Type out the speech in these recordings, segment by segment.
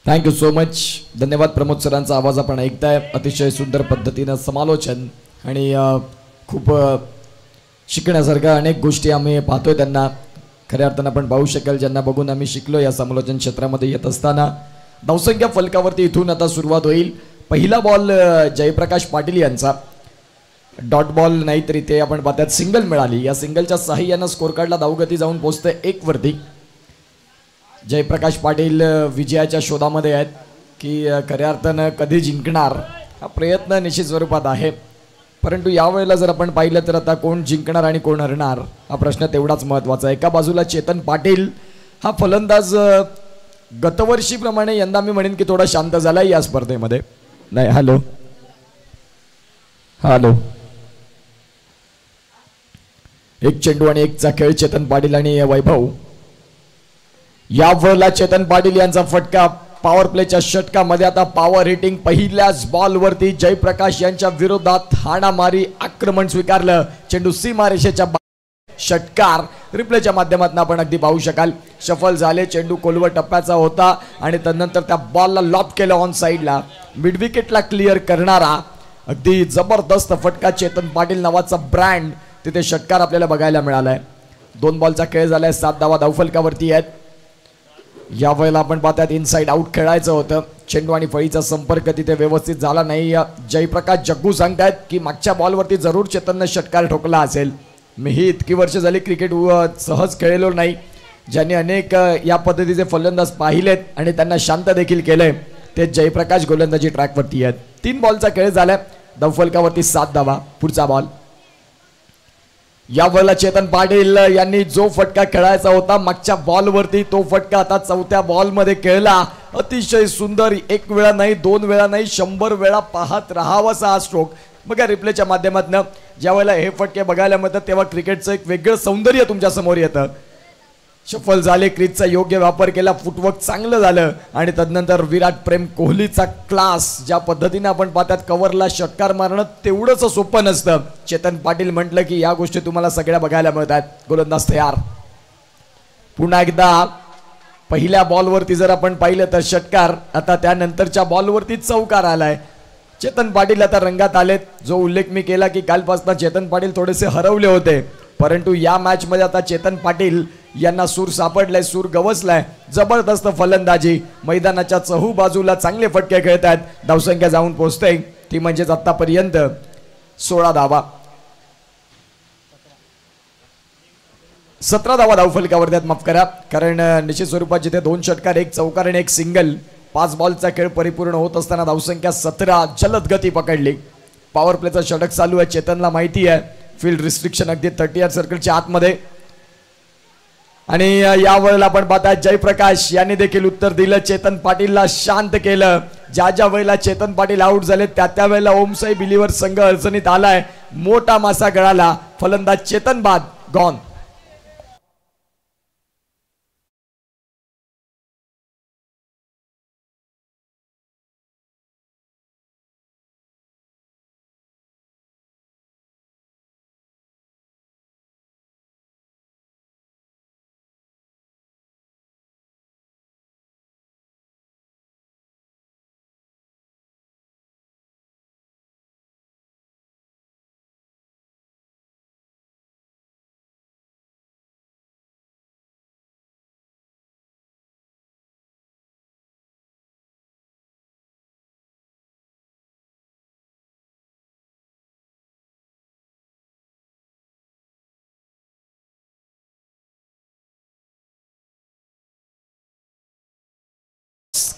Thank you so much. धन्यवाद प्रमोद सरांचा आवाज आपण ऐकताय. अतिशय सुंदर पद्धतीनं समालोचन आणि खूप शिकण्यासारख्या अनेक गोष्टी आम्ही पाहतोय त्यांना. खऱ्या अर्थानं आपण पाहू शकाल ज्यांना बघून आम्ही शिकलो या समालोचन क्षेत्रामध्ये येत असताना. धावसंख्या फलकावरती इथून आता सुरुवात होईल. पहिला बॉल जयप्रकाश पाटील यांचा. डॉट बॉल नाही तरी ते आपण पाहतात सिंगल मिळाली. या सिंगलच्या साहाय्यानं स्कोर कार्डला धावगती जाऊन पोहोचते 1 वरती. जयप्रकाश पाटील विजयाच्या शोधामध्ये आहेत की खऱ्या अर्थानं कधी जिंकणार हा प्रयत्न निश्चित स्वरूपात आहे. परंतु यावेळेला जर आपण पाहिलं तर आता कोण जिंकणार आणि कोण हरणार हा प्रश्न तेवढाच महत्त्वाचा आहे. एका बाजूला चेतन पाटील हा फलंदाज गतवर्षीप्रमाणे यंदा मी म्हणेन की थोडा शांत झाला या स्पर्धेमध्ये. नाही हॅलो हॅलो एक चेंडू आणि एकचा खेळ. चेतन पाटील आणि वैभव. यावेळेला चेतन पाटील यांचा फटका पॉवर प्लेच्या षटकामध्ये. आता पॉवर हिटिंग पहिल्याच बॉलवरती जयप्रकाश यांच्या विरोधात हाणामारी आक्रमण स्वीकारलं. चेंडू सीमारेषेच्या षटकार रिप्लेच्या माध्यमातून आपण अगदी पाहू शकाल. शफल झाले. चेंडू खोलवर टप्प्याचा होता आणि त्यानंतर त्या बॉलला लॉप केलं ऑन साईडला. मिड विकेटला क्लिअर करणारा अगदी जबरदस्त फटका. चेतन पाटील नावाचा ब्रँड तिथे षटकार आपल्याला बघायला मिळालाय. 2 बॉलचा खेळ झालाय. 7 धावा धावफलकावरती आहेत. यावेळेला आपण पाहतात इनसाइड आउट खेळायचं होतं. चेंडू आणि फळीचा संपर्क तिथे व्यवस्थित झाला नाही. जयप्रकाश जग्गू सांगतायत की मागच्या बॉलवरती जरूर चेतनने षटकार ठोकला असेल. मीही इतकी वर्ष झाली क्रिकेट सहज खेळलो नाही. ज्यांनी अनेक या पद्धतीचे फलंदाज पाहिलेत आणि त्यांना शांत देखील केलंय ते जयप्रकाश गोलंदाजी ट्रॅकवरती आहेत. 3 बॉलचा खेळ झालाय. धावफलकावरती 7 धावा. पुढचा बॉल. यावेळेला चेतन पाटील यांनी जो फटका खेळायचा होता मागच्या बॉलवरती तो फटका आता 4थ्या बॉलमध्ये खेळला. अतिशय सुंदर. 1 वेळा नाही 2 वेळा नाही 100 वेळा पाहत राहावासा हा स्ट्रोक. बघा रिप्लेच्या माध्यमातून ज्या वेळेला हे फटके बघायला मिळतात तेव्हा क्रिकेटचं एक वेगळं सौंदर्य तुमच्या समोर येतं. सफल झाले. क्रीजचा योग्य वापर केला. फुटवर्क चांगलं झालं आणि तदनंतर विराट प्रेम कोहलीचा क्लास. ज्या पद्धतीने आपण पाहतात कव्हरला षटकार मारणं तेवढंच सोपं नसतं. चेतन पाटील म्हटलं की या गोष्टी तुम्हाला सगळ्या बघायला मिळतात. गोलंदाज तयार. पुन्हा एकदा पहिल्या बॉलवरती जर आपण पाहिलं तर षटकार. आता त्यानंतरच्या बॉलवरती चौकार आलाय. चेतन पाटील आता रंगात आलेत. जो उल्लेख मी केला की कालपासून चेतन पाटील थोडेसे हरवले होते परंतु या मॅच मध्ये आता चेतन पाटील यांना सूर सापडलाय. सूर गवसलाय. जबरदस्त फलंदाजी. मैदानाच्या चहू बाजूला चांगले फटके खेळत आहेत. धावसंख्या जाऊन पोहोचते ती म्हणजेच आतापर्यंत 16 धावा. 17 धावा धावफलकावरती आहेत. माफ करा कारण निश्चित स्वरूपात जिथे 2 षटकार 1 चौकार आणि 1 सिंगल 5 बॉलचा खेळ परिपूर्ण होत असताना धावसंख्या 17. जलद गती पकडली. पॉवर प्लेचा षटक चालू आहे. चेतनला माहिती आहे फील्ड रिस्ट्रिक्शन अगदी 30 सर्कलच्या आतमध्ये. आणि यावेळेला आपण पाहता जयप्रकाश यांनी देखील उत्तर दिलं. चेतन पाटीलला शांत केलं. ज्या वेळेला चेतन पाटील आउट झाले त्या वेळेला ओमसाई बिलीवर संघ अडचणीत आलाय. मोठा मासा गळाला. फलंदाज चेतन बाद गॉन.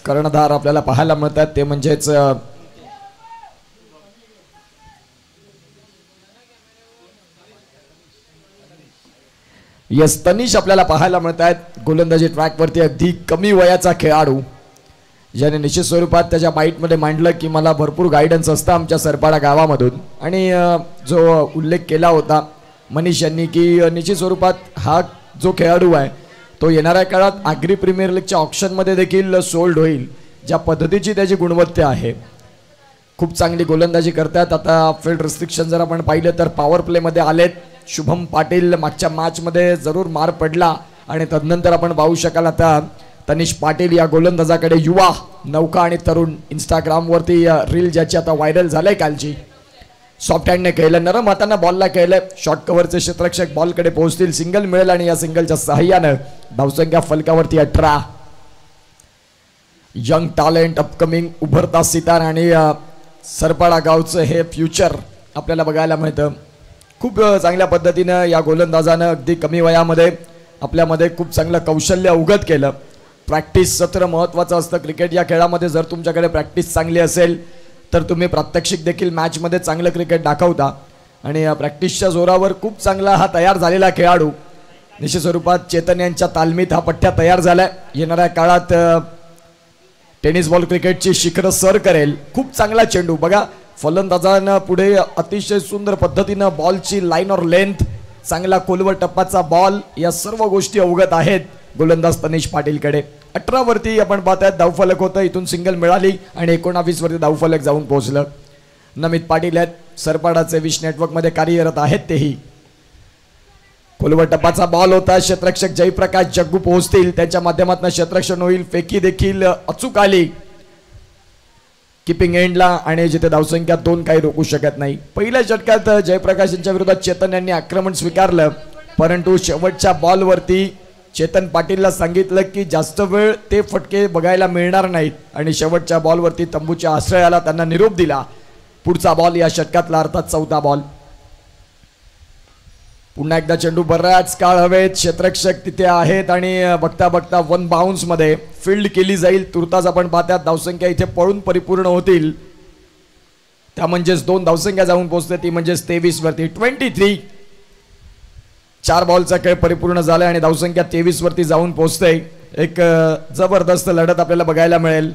कर्णधार आपल्याला पाहायला मिळतात ते म्हणजेच यस तनिष आपल्याला पाहायला मिळतात. गोलंदाजी ट्रॅकवरती अगदी कमी वयाचा खेळाडू ज्याने निश्चित स्वरूपात त्याच्या बाईटमध्ये मांडलं की मला भरपूर गायडन्स असतं आमच्या सरपाडा गावामधून. आणि जो उल्लेख केला होता मनीष यांनी की निश्चित स्वरूपात हा जो खेळाडू आहे तो येणाऱ्या काळात आग्री प्रीमियर लीगच्या ऑप्शनमध्ये देखील सोल्ड होईल. ज्या पद्धतीची त्याची गुणवत्ता आहे खूप चांगली गोलंदाजी करतात. आता फील्ड रिस्ट्रिक्शन जर आपण पाहिलं तर पॉवर प्लेमध्ये आलेत. शुभम पाटील मागच्या मॅचमध्ये जरूर मार पडला आणि तदनंतर आपण पाहू शकाल आता तनिष पाटील या गोलंदाजाकडे युवा नौका आणि तरुण इंस्टाग्राम वरती रील ज्याची आता व्हायरल झालंय कालची. सॉफ्ट हँडने केलं, नरम हाताने बॉलला केलं. शॉर्ट कव्हरचे क्षेत्ररक्षक बॉलकडे पोहोचतील, सिंगल मिळेल आणि या सिंगलच्या सहाय्यानं धावसंख्या फलकावरती 18. यंग टॅलेंट अपकमिंग उभरता सितार आणि सरपाडा गावचं हे फ्युचर आपल्याला बघायला मिळतं. खूप चांगल्या पद्धतीनं या गोलंदाजानं अगदी कमी वयामध्ये आपल्यामध्ये खूप चांगलं कौशल्य उगत केलं. प्रॅक्टिस सत्र महत्त्वाचं असतं क्रिकेट या खेळामध्ये. जर तुमच्याकडे प्रॅक्टिस चांगली असेल तर तुम्ही प्रात्यक्षिक देखील मॅचमध्ये चांगलं क्रिकेट दाखवता. आणि प्रॅक्टिसच्या जोरावर खूप चांगला हा तयार झालेला खेळाडू निश्चित स्वरूपात चेतन यांच्या तालमीत हा पठ्ठ्या तयार झालाय. येणाऱ्या काळात टेनिस बॉल क्रिकेटची शिखरं सर करेल. खूप चांगला चेंडू बघा, फलंदाजानं पुढे अतिशय सुंदर पद्धतीनं बॉलची लाईन और लेंथ, चांगला खोलवर टप्पाचा बॉल, या सर्व गोष्टी अवगत आहेत गोलंदाज तनिष पाटीलकडे. 18 वरती आपण पाहतायत धावफलक होतं, इथून सिंगल मिळाली आणि 19 वरती धावफलक जाऊन पोहोचलं. नमित पाटील आहेत, सरपाडाचे विश नेटवर्कमध्ये कार्यरत आहेत तेही. खोलवर टप्पाचा बॉल होता, क्षेत्ररक्षक जयप्रकाश जग्गू पोहोचतील, त्यांच्या माध्यमातून क्षेत्ररक्षण होईल. फेकी देखील अचूक आली किपिंग एंडला आणि जिथे धावसंख्या 2 काही रोखू शकत नाही. पहिल्या षटकात जयप्रकाश यांच्या विरोधात चेतन यांनी आक्रमण स्वीकारलं, परंतु शेवटच्या बॉलवरती चेतन पाटीलला सांगितलं की जास्त वेळ ते फटके बघायला मिळणार नाहीत आणि शेवटच्या बॉलवरती तंबूच्या आश्रयाला त्यांना निरोप दिला. पुढचा बॉल या षटकातला अर्थात 4था बॉल. पुन्हा एकदा चेंडू बराच काळ हवेत, क्षेत्ररक्षक तिथे आहेत आणि बघता बघता 1 बाउन्स मध्ये फील्ड केली जाईल. तुर्तास आपण पाहतात धावसंख्या इथे पळून परिपूर्ण होतील, त्या म्हणजेच 2 धावसंख्या जाऊन पोहोचते, ती म्हणजेच 23 वरती 23. 4 बॉलचा खेळ परिपूर्ण झाला आणि धावसंख्या 23 वरती जाऊन पोहोचते. एक जबरदस्त लढत आपल्याला बघायला मिळेल.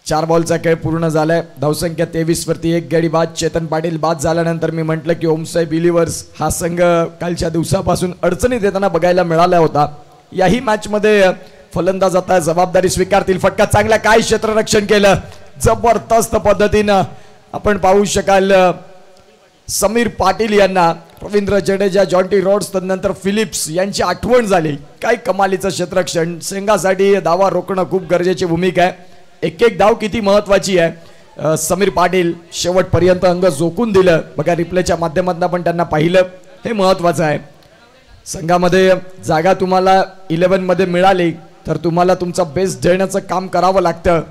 4 बॉलचा खेळ पूर्ण झालाय, धावसंख्या 23 वरती. एक गडी बाद. चेतन पाटील बाद झाल्यानंतर मी म्हटलं की ओमसाई बिलिव्हर्स हा संघ कालच्या दिवसापासून अडचणीत येताना बघायला मिळाला होता. याही मॅच मध्ये फलंदाज आता जबाबदारी स्वीकारतील. फटका चांगला, काय क्षेत्ररक्षण केलं जबरदस्त पद्धतीनं. आपण पाहू शकाल समीर पाटील यांना रवींद्र जडेजा, जॉन्टी रॉड्स, तदनंतर फिलिप्स यांची आठवण झाली. काय कमालीचं क्षेत्ररक्षण. संघासाठी धावा रोखणं खूप गरजेची भूमिका आहे. एक एक धाव किती महत्वाची आहे. समीर पाटील शेवटपर्यंत अंग झोकून दिलं. बघा रिप्लेच्या माध्यमातून आपण त्यांना पाहिलं, हे महत्वाचं आहे. संघामध्ये जागा तुम्हाला 11 मध्ये मिळाली तर तुम्हाला तुमचा बेस्ट देण्याचं काम करावं लागतं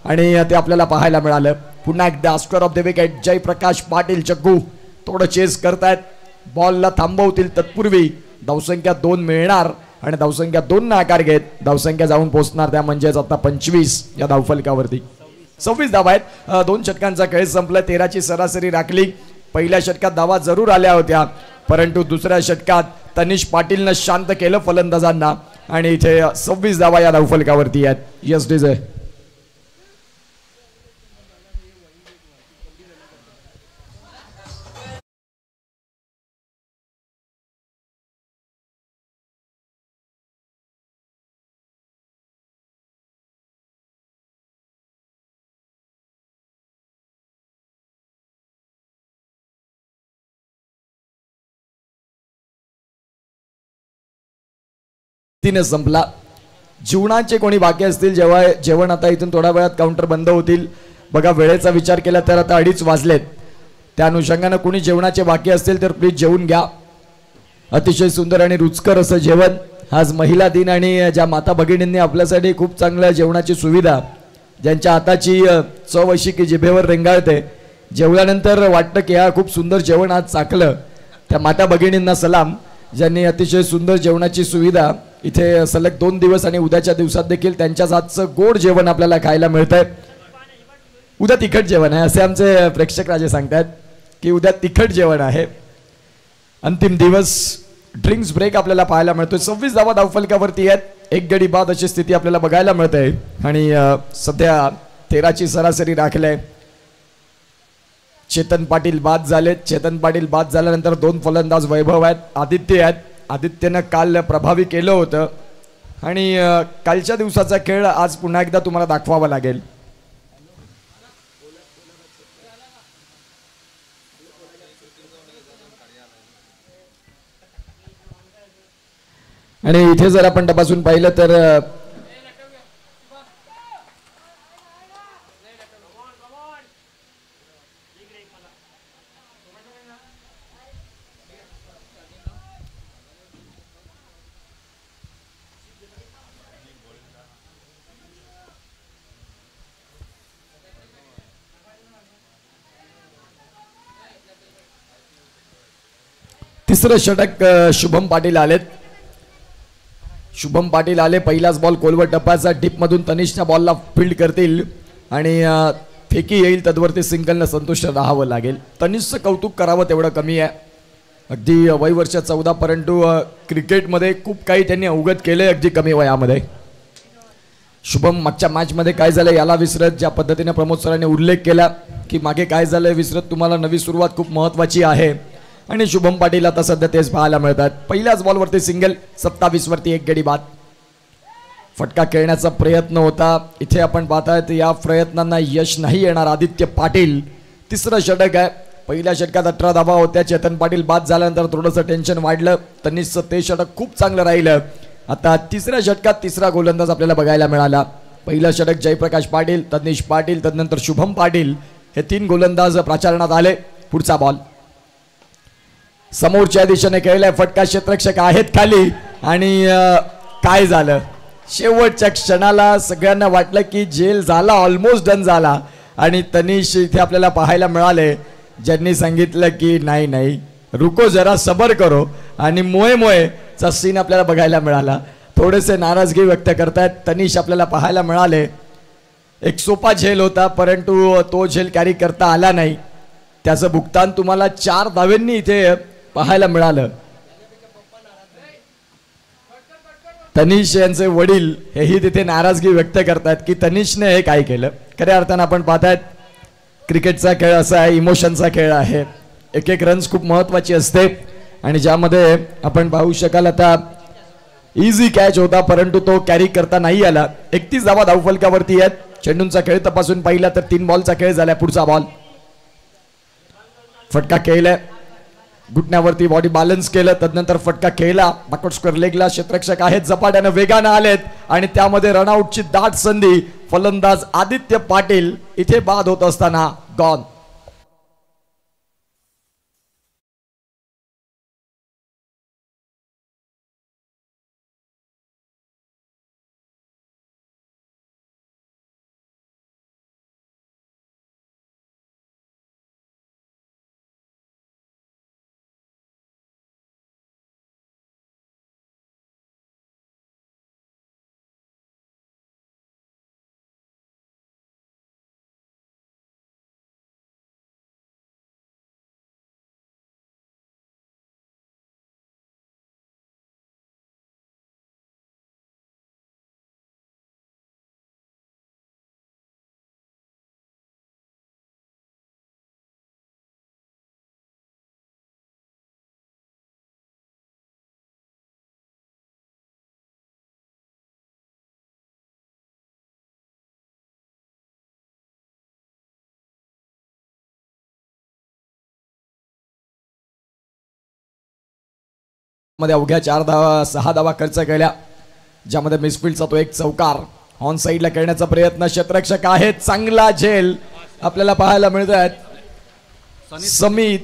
आणि ते आपल्याला पाहायला मिळालं. पुन्हा एकदा square of the wicket Jayprakash Patil Jaggu थोडं चेस करतायत, बॉलला थांबवतील. तत्पूर्वी धावसंख्या 2 मिळणार आणि धावसंख्या 2 ने आकार घेत धावसंख्या जाऊन पोहोचणार, त्या म्हणजेच आता 25 या धावफलकावरती. 26 धावा आहेत. 2 षटकांचा खेळ संपला, 13ची सरासरी राखली. पहिल्या षटकात धावा जरूर आल्या होत्या, परंतु दुसऱ्या षटकात तनिष पाटीलनं शांत केलं फलंदाजांना आणि इथे 26 धावा या धावफलकावरती आहेत. Yes DJ. तिने संपला. जीवनाचे कोणी बाकी असतील, जेव्हा जेवण आता इथून थोड्या वेळात काउंटर बंद होतील. बघा वेळेचा विचार केला तर आता 2:30 वाजलेत. त्या अनुषंगाने कोणी जेवणाचे बाकी असतील तर प्लीज जेवून घ्या. अतिशय सुंदर आणि रुचकर असं जेवण. आज महिला दिन आणि ज्या माता भगिनींनी आपल्यासाठी खूप चांगल्या जेवणाची सुविधा, ज्यांच्या हाताची चव अशी की जिभेवर रेंगाळते, जेवल्यानंतर वाटतं की हा खूप सुंदर जेवण आज चाखलं, त्या माता भगिनींना सलाम, ज्यांनी अतिशय सुंदर जेवणाची सुविधा इथे सलग 2 दिवस आणि उद्याच्या दिवसात देखील त्यांच्याच हातचं गोड जेवण आपल्याला खायला मिळतंय. उद्या तिखट जेवण आहे असे आमचे प्रेक्षक राजे सांगतात की उद्या तिखट जेवण आहे. अंतिम दिवस ड्रिंक्स ब्रेक आपल्याला पाहायला मिळतोय. 26 धावा धावफलकावरती आहेत. एक गडी बाद अशी स्थिती आपल्याला बघायला मिळते आणि सध्या 13ची सरासरी राखले. चेतन पाटील बाद झाले. चेतन पाटील बाद झाल्यानंतर 2 फलंदाज वैभव आहेत, आदित्य आहेत. आदित्यनं काल प्रभावी केलं होतं आणि कालच्या दिवसाचा खेळ आज पुन्हा एकदा तुम्हाला दाखवावा लागेल. आणि इथे जर आपण तपासून पाहिलं तर तिसरं षटक शुभम पाटील आलेत. शुभम पाटील आले. पहिलाच बॉल कोलवट टप्प्याचा डीपमधून तनिषच्या बॉलला फील्ड करतील आणि फेकी येईल. तद्वरती सिंगलनं संतुष्ट राहावं लागेल. तनिषचं कौतुक करावं तेवढं कमी आहे. अगदी वय वर्ष 14 परंतु क्रिकेटमध्ये खूप काही त्यांनी अवगत केलंय अगदी कमी वयामध्ये. शुभम मागच्या मॅचमध्ये काय झालं याला विसरत, ज्या पद्धतीने प्रमोद सरांनी उल्लेख केला की मागे काय झालंय विसरत, तुम्हाला नवी सुरुवात खूप महत्त्वाची आहे आणि शुभम पाटील आता सध्या तेच पाहायला मिळतात. पहिल्याच बॉलवरती सिंगल. 27 वरती 1 गडी बाद. फटका खेळण्याचा प्रयत्न होता. इथे आपण पाहतायत या प्रयत्नांना यश नाही येणार. आदित्य पाटील. तिसरं षटक आहे. पहिल्या षटकात 18 धावा होत्या. चेतन पाटील बाद झाल्यानंतर थोडंसं टेन्शन वाढलं. तनिषचं ते षटक खूप चांगलं राहिलं. आता तिसऱ्या षटकात तिसरा गोलंदाज आपल्याला बघायला मिळाला. पहिलं षटक जयप्रकाश पाटील, तनिष पाटील, तदनंतर शुभम पाटील हे 3 गोलंदाज प्रचारणात आले. पुढचा बॉल समोरच्या दिशेने खेळलाय. फटका क्षेत्ररक्षक आहेत खाली आणि काय झालं शेवटच्या क्षणाला सगळ्यांना वाटलं की जेल झाला, ऑलमोस्ट डन झाला आणि तनिष इथे आपल्याला पाहायला मिळाले ज्यांनी सांगितलं की नाही नाही रुको जरा सबर करो आणि मोये मोये चा सीन आपल्याला बघायला मिळाला. थोडेसे नाराजगी व्यक्त करतायत. तनिष आपल्याला पाहायला मिळाले. एक सोपा झेल होता परंतु तो झेल कॅरी करता आला नाही. त्याचं भुगतान तुम्हाला 4 धावेंनी इथे पाहायला मिळालं. तनिष यांचे वडील हेही तिथे नाराजगी व्यक्त करतात की तनिषने हे काय केलं. खऱ्या अर्थानं आपण पाहतायत क्रिकेटचा खेळ असा आहे, इमोशनचा खेळ आहे. एक एक रन्स खूप महत्वाची असते आणि ज्यामध्ये आपण पाहू शकाल आता इझी कॅच होता परंतु तो कॅरी करता नाही आला. 31 धावा धावफलकावरती आहेत. चेंडूंचा खेळ तपासून पाहिला तर 3 बॉलचा खेळ झाला. पुढचा बॉल फटका खेळलाय. घुटण्यावरती बॉडी बॅलन्स केलं. तदनंतर फटका खेळला. Backward square लेगला. क्षेत्ररक्षक आहेत झपाट्यानं वेगानं आलेत आणि त्यामध्ये रनआउटची दाट संधी. फलंदाज आदित्य पाटील इथे बाद होत असताना गॉन. मध्ये अवघ्या 6 धावा खर्च केल्या ज्यामध्ये मिसफील्डचा तो एक चौकार. ऑन साइडला खेळण्याचा प्रयत्न. क्षेत्ररक्षक आहेत. चांगला झेल आपल्याला पाहायला मिळत आहेत. समित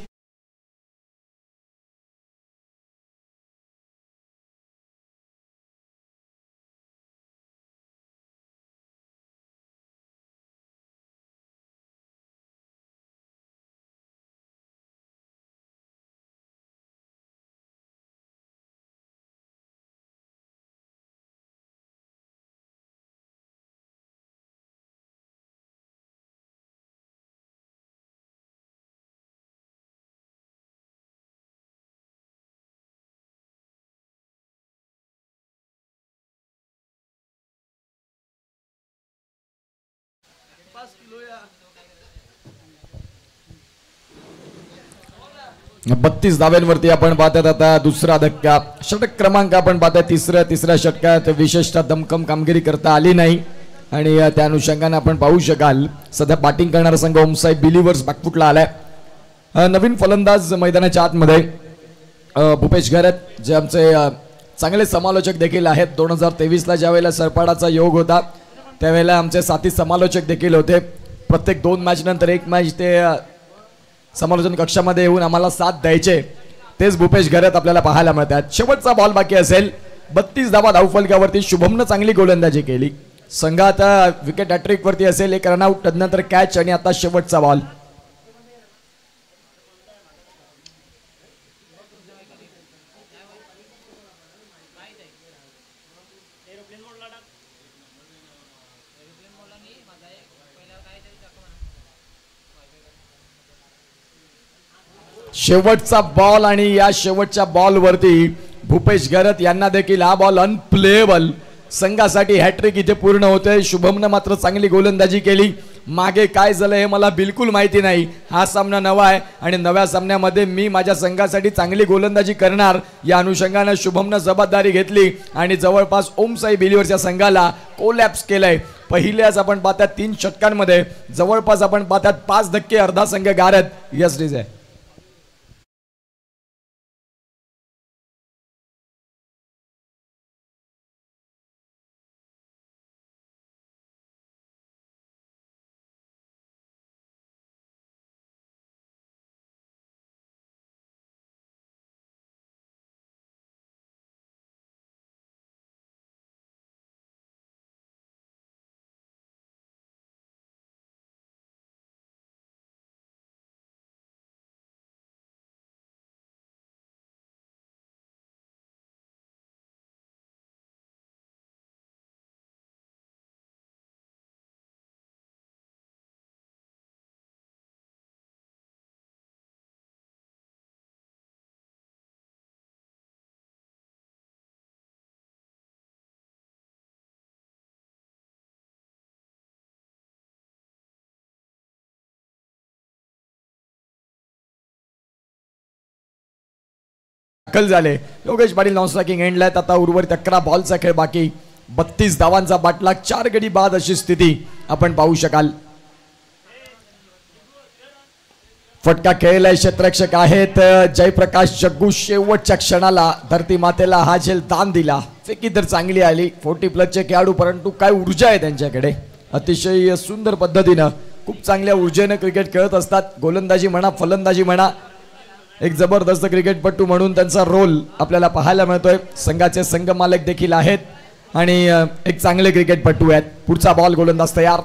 बत्तीस धाव्यांवरती आपण पाहतात. आता दुसरा धक्का. षटक क्रमांक आपण पाहतात तिसऱ्या षटकात विशेषतः दमकम कामगिरी करता आली नाही आणि त्या अनुषंगाने आपण पाहू शकाल सध्या बॅटिंग करणारा संघ ओमसाई बिलीवर्स बॅकफुटला आलाय. नवीन फलंदाज मैदानाच्या आतमध्ये भूपेश घरत जे आमचे चांगले समालोचक देखील आहेत. 2023ला ज्यावेळेला सरपाडाचा योग होता त्यावेळेला आमचे साथी समालोचक देखील होते. प्रत्येक 2 मॅच नंतर 1 मॅच ते समालोचन कक्षामध्ये येऊन आम्हाला साथ द्यायचे. तेच भूपेश घरत आपल्याला पाहायला मिळतात. शेवटचा बॉल बाकी असेल. 32 धावा धावफलकावरती. शुभमनं चांगली गोलंदाजी केली. संघ आता विकेट हॅट्रिक वरती असेल. एक रनआउट, तदनंतर कॅच आणि आता शेवटचा बॉल. शेवटचा बॉल आणि या शेवटच्या बॉल वरती भूपेश घरत यांना देखील हा बॉल अनप्लेएबल. संघासाठी हॅट्रिक इथे पूर्ण होते. शुभमनं मात्र चांगली गोलंदाजी केली. मागे काय झालं हे मला बिलकुल माहिती नाही. हा सामना नवा आहे आणि नव्या सामन्यामध्ये मी माझ्या संघासाठी चांगली गोलंदाजी करणार या अनुषंगाने शुभमनं जबाबदारी घेतली आणि जवळपास ओम साई बिलिव्हर्सच्या संघाला कोलॅप्स केलंय. पहिल्याच आपण पाहतात 3 षटकांमध्ये जवळपास आपण पाहतात 5 धक्के अर्धा संघ गारत. यस डीजे दाखल झाले. योगेश पाटील नॉन स्ट्रायकिंग एंडला आहेत. आता उर्वरित 11 बॉलचा खेळ बाकी. 32 धावांचा बाटला. 4 गडी बाद अशी स्थिती आपण पाहू शकाल. फटका खेळलाय. क्षेत्ररक्षक आहेत जयप्रकाश जग्गू. शेवटच्या क्षणाला धरती मातेला हा झेल दान दिला. फेकी तर चांगली आली. 40+ चे खेळाडू, परंतु काय ऊर्जा आहे त्यांच्याकडे. अतिशय सुंदर पद्धतीनं खूप चांगल्या ऊर्जेनं क्रिकेट खेळत असतात. गोलंदाजी म्हणा, फलंदाजी म्हणा, एक जबरदस्त क्रिकेटपटू म्हणून त्यांचा रोल आपल्याला पाहायला मिळतोय. संघाचे संघ मालक देखील आहेत आणि एक चांगले क्रिकेटपटू आहेत. पुढचा बॉल गोलंदाज तयार.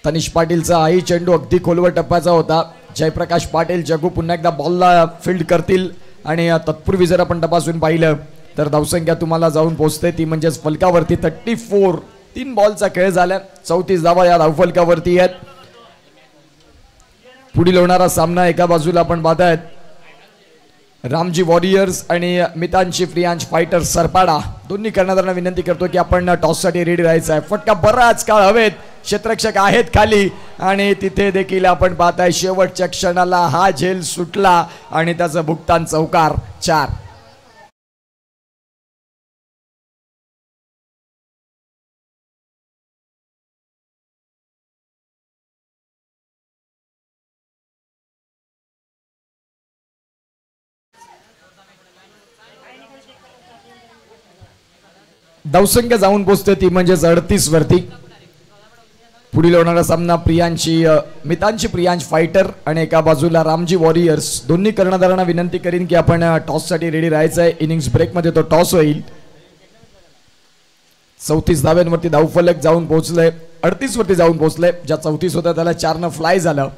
तनिष पाटीलचा आई चेंडू अगदी खोलवर टप्प्याचा होता. जयप्रकाश पाटील जग्गू पुन्हा एकदा बॉलला फील्ड करतील आणि तत्पूर्वी जर आपण तपासून पाहिलं तर धावसंख्या तुम्हाला जाऊन पोहोचते ती म्हणजेच फलकावरती 34. 3 बॉलचा खेळ झाला. 34 धावा या धावफलकावरती आहेत. पुढील होणारा सामना एका बाजूला आपण पाहतायत रामजी वॉरियर्स आणि मितांशी प्रियांश फायटर सरपाडा. दोन्ही कर्णधारांना विनंती करतो की आपण टॉससाठी रेडी राहायचं आहे. फटका बराच काळ हवेत. क्षेत्ररक्षक आहेत खाली आणि तिथे देखील आपण पाहताय शेवटच्या क्षणाला हा झेल सुटला आणि त्याचं भुगतान चौकार. 4. धावसंख्या जाऊन पोहोचते ती म्हणजे 38 वरती. पुढील होणारा सामना मितांशी प्रियांश फायटर आणि एका बाजूला रामजी वॉरियर्स. दोन्ही कर्णधारांना विनंती करीन की आपण टॉससाठी रेडी राहायचं आहे. इनिंग्स ब्रेकमध्ये तो टॉस होईल. 34 धाव्यांवरती धावफलक जाऊन पोहोचलंय. 38 वरती जाऊन पोहोचलंय. ज्या 34 होता त्याला 4 फ्लाय झालं.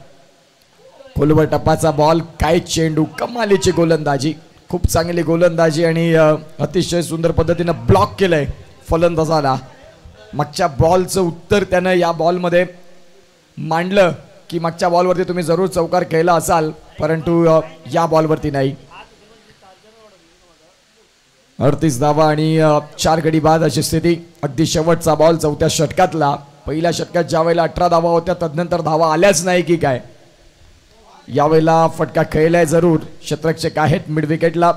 खोलवर टप्पाचा बॉल. काय चेंडू. कमालीची गोलंदाजी. खूप चांगली गोलंदाजी आणि अतिशय सुंदर पद्धतीनं ब्लॉक केलंय फलंदाजाला. मागच्या बॉलचं उत्तर त्यानं या बॉलमध्ये मांडलं की मागच्या बॉलवरती तुम्ही जरूर चौकार केला असाल, परंतु या बॉलवरती नाही. 38 धावा आणि 4 गडी बाद अशी स्थिती. अगदी शेवटचा बॉल 4थ्या षटकातला. पहिल्या षटकात ज्या वेळेला 18 धावा होत्या तदनंतर धावा आल्याच नाही की काय. यावेळेला फटका खेळलाय जरूर. क्षेत्ररक्षक आहेत मिड विकेटला.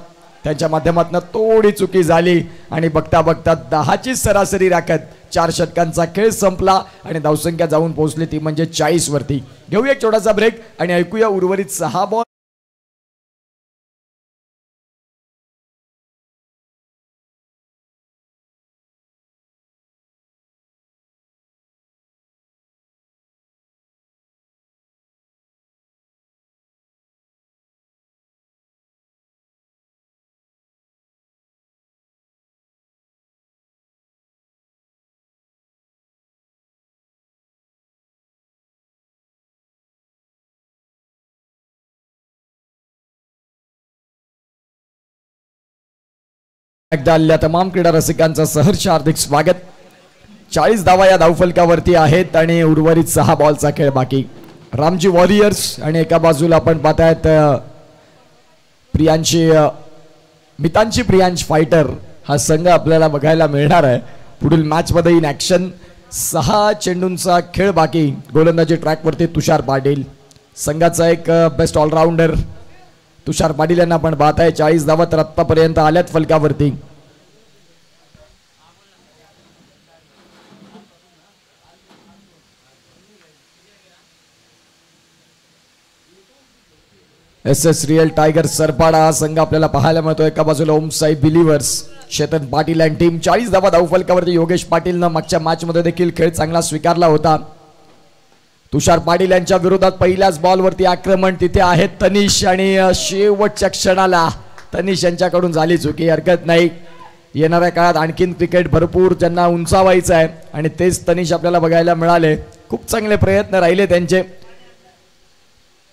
त्यांच्या माध्यमातून थोडी चुकी झाली आणि बघता बघता 10ची सरासरी राखत 4 षटकांचा खेळ संपला आणि धावसंख्या जाऊन पोहोचली ती म्हणजे 40 वरती. घेऊया एक छोटासा ब्रेक आणि ऐकूया उर्वरित 6 बॉल एकदा आलेल्या तमाम क्रीडा रसिकांचं सहर्ष हार्दिक स्वागत. 40 धावा या धावफलकावरती आहेत आणि उर्वरित 6 बॉलचा खेळ बाकी. रामजी वॉरियर्स आणि एका बाजूला आपण पाहतायत मितांची प्रियांश फायटर हा संघ आपल्याला बघायला मिळणार आहे. पुढील मॅच मध्ये इन ऍक्शन 6 चेंडूंचा खेळ बाकी. गोलंदाजी ट्रॅक वरती तुषार पाटील, संघाचा एक बेस्ट ऑलराऊंडर तुषार पाटील यांना आपण पाहत आहे. 40 धावा तर आतापर्यंत आल्यात फलकावरती. SS रियल टायगर सरपाडा हा संघ आपल्याला पाहायला मिळतो. एका बाजूला Om Sai believers, Chetan Patil and team. 40 धावा धावफलकावरती. योगेश पाटीलनं मागच्या मॅच मध्ये देखील खेळ चांगला स्वीकारला होता. तुषार पाटील यांच्या विरोधात पहिल्याच बॉलवरती आक्रमण. तिथे आहेत तनिष आणि शेवटच्या क्षणाला तनिष यांच्याकडून झाली चुकी. हरकत नाही, येणाऱ्या काळात आणखीन क्रिकेट भरपूर ज्यांना उंचावायचं आहे आणि तेच तनिष आपल्याला बघायला मिळाले. खूप चांगले प्रयत्न राहिले त्यांचे.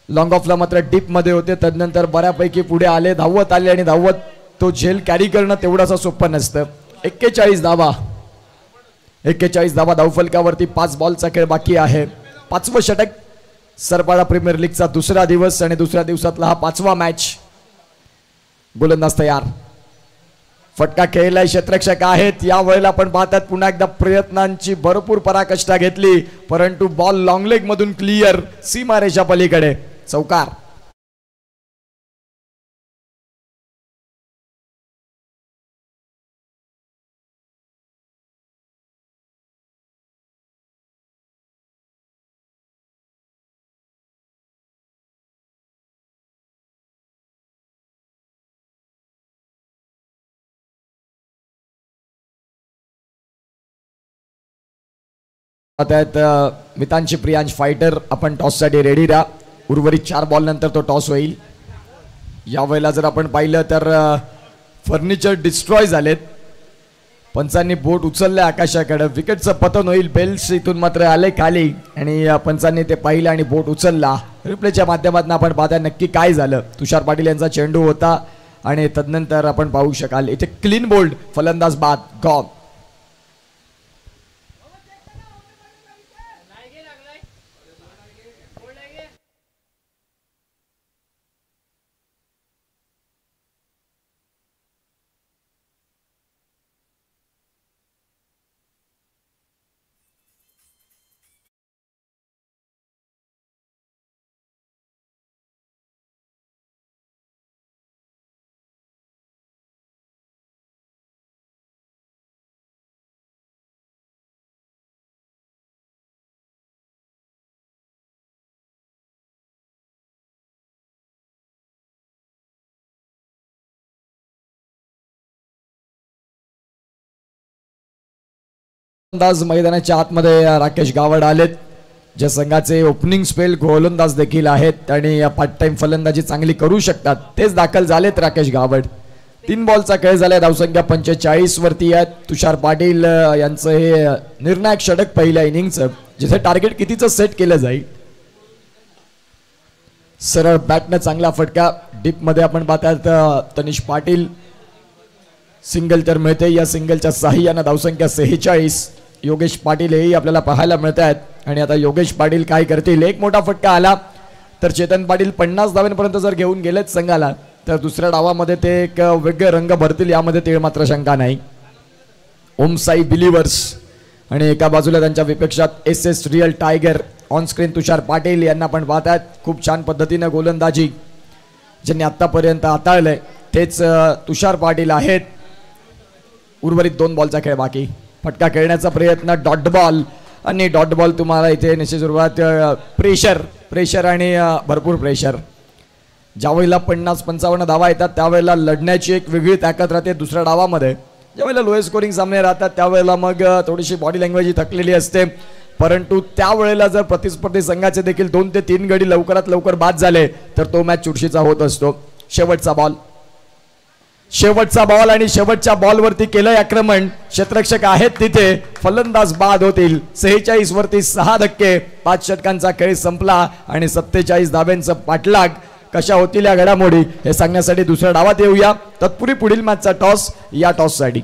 लॉंग ऑफला मात्र डीप मध्ये होते, तदनंतर बऱ्यापैकी पुढे आले, धावत आले आणि धावत तो झेल कॅरी करणं तेवढंच सोपं नसतं. 41 धावा 41 धावा धावफलकावरती. 5 बॉलचा खेळ बाकी आहे. 5वं षटक. सरपाडा प्रीमियर लीगचा दुसरा दिवस आणि दुसऱ्या दिवसातला हा 5वा मॅच. गोलंदाज तयार. फटका खेळलाय, क्षेत्ररक्षक आहेत. या वेळेला आपण पाहतात पुन्हा एकदा प्रयत्नांची भरपूर पराकाष्ठा घेतली, परंतु बॉल लॉंग लेग मधून क्लिअर, सीमारेषा पलीकडे. चौकार. मितांची प्रियांश फायटर आपण टॉस साठी रेडी राहा. उर्वरित 4 बॉल नंतर तो टॉस होईल. या वेळेला जर आपण पाहिलं तर फर्निचर डिस्ट्रॉय झालेत. पंचांनी बोट उचलले आकाशाकडे. विकेटचं पतन होईल. बेल्स इथून मात्र आले खाली आणि पंचांनी ते पाहिलं आणि बोट उचलला. रिप्लेच्या माध्यमातून आपण पाहता नक्की काय झालं. तुषार पाटील यांचा चेंडू होता आणि तदनंतर आपण पाहू शकाल इथे क्लीन बोल्ड. फलंदाज बाद, गॉन. गोलंदाज मैदानाच्या आतमध्ये राकेश गावड आलेत, ज्या संघाचे ओपनिंग स्पेल गोलंदाज देखील आहेत आणि पार्ट टाइम फलंदाजी चांगली करू शकतात. तेच दाखल झालेत राकेश गावड. 3 बॉलचा खेळ झालाय. धावसंख्या 45 वरती आहेत. तुषार पाटील यांचं हे निर्णायक षटक पहिल्या इनिंगचं, जिथे टार्गेट कितीचं सेट केलं जाईल. सरळ बॅटनं चांगला फटका. डीप मध्ये आपण पाहतात तनिष पाटील. सिंगल तर मिळते. या सिंगलच्या साह्यानं धावसंख्या 46. योगेश पाटील हेही आपल्याला पाहायला मिळत आहेत आणि आता योगेश पाटील काय करतील. एक मोठा फटका आला तर चेतन पाटील 50 धावांपर्यंत जर घेऊन गेलेत संघाला तर दुसऱ्या डावामध्ये ते एक वेगळे रंग भरतील, यामध्ये ते मात्र शंका नाही. ओम साई बिलीवर्स आणि एका बाजूला त्यांच्या विपेक्षात SS real tiger. On screen Tushar Patil यांना पण पाहतात. खूप छान पद्धतीने गोलंदाजी ज्यांनी आतापर्यंत हाताळलंय तेच तुषार पाटील आहेत. उर्वरित 2 बॉलचा खेळ बाकी. फटका खेळण्याचा प्रयत्न, डॉट बॉल आणि डॉट बॉल. तुम्हाला इथे निश्चित सुरुवात प्रेशर आणि भरपूर प्रेशर. ज्यावेळेला 50-55 धावा येतात त्यावेळेला लढण्याची एक वेगळी ताकद राहते. दुसऱ्या डावामध्ये ज्यावेळेला लोअर स्कोरिंग सामने राहतात त्यावेळेला मग थोडीशी बॉडी लँग्वेज थकलेली असते, परंतु त्यावेळेला जर प्रतिस्पर्धी संघाचे देखील 2 ते 3 गडी लवकरात लवकर बाद झाले तर तो मॅच चुरशीचा होत असतो. शेवटचा बॉल आणि शेवटच्या बॉलवरती केलंय आक्रमण. क्षेत्ररक्षक आहेत तिथे. फलंदाज बाद होतील. 46 वरती 6 धक्के. 5 षटकांचा खेळ संपला आणि 47 धाब्यांचा पाठलाग कशा होतील या घडामोडी हे सांगण्यासाठी दुसऱ्या डावात येऊया. तत्पूर्वी पुढील मॅचचा टॉस या टॉससाठी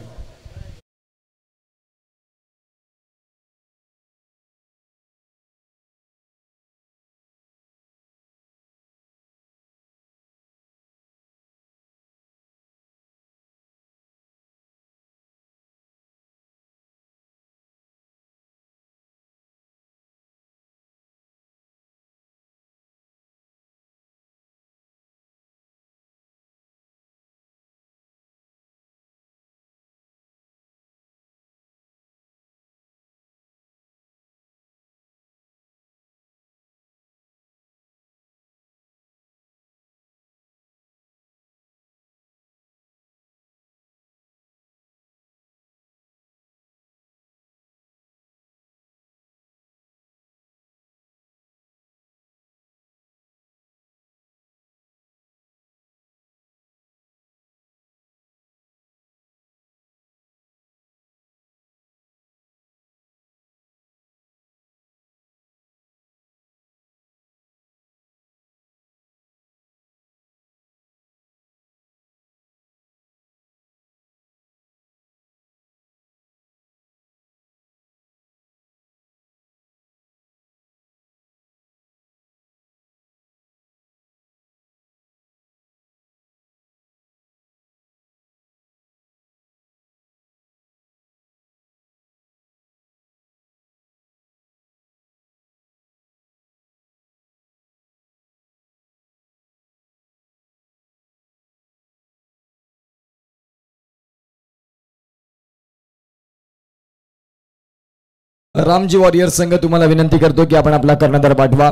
रामजी वॉरियर संघ तुम्हाला विनंती करतो की आपण आपला कर्णधार पाठवा.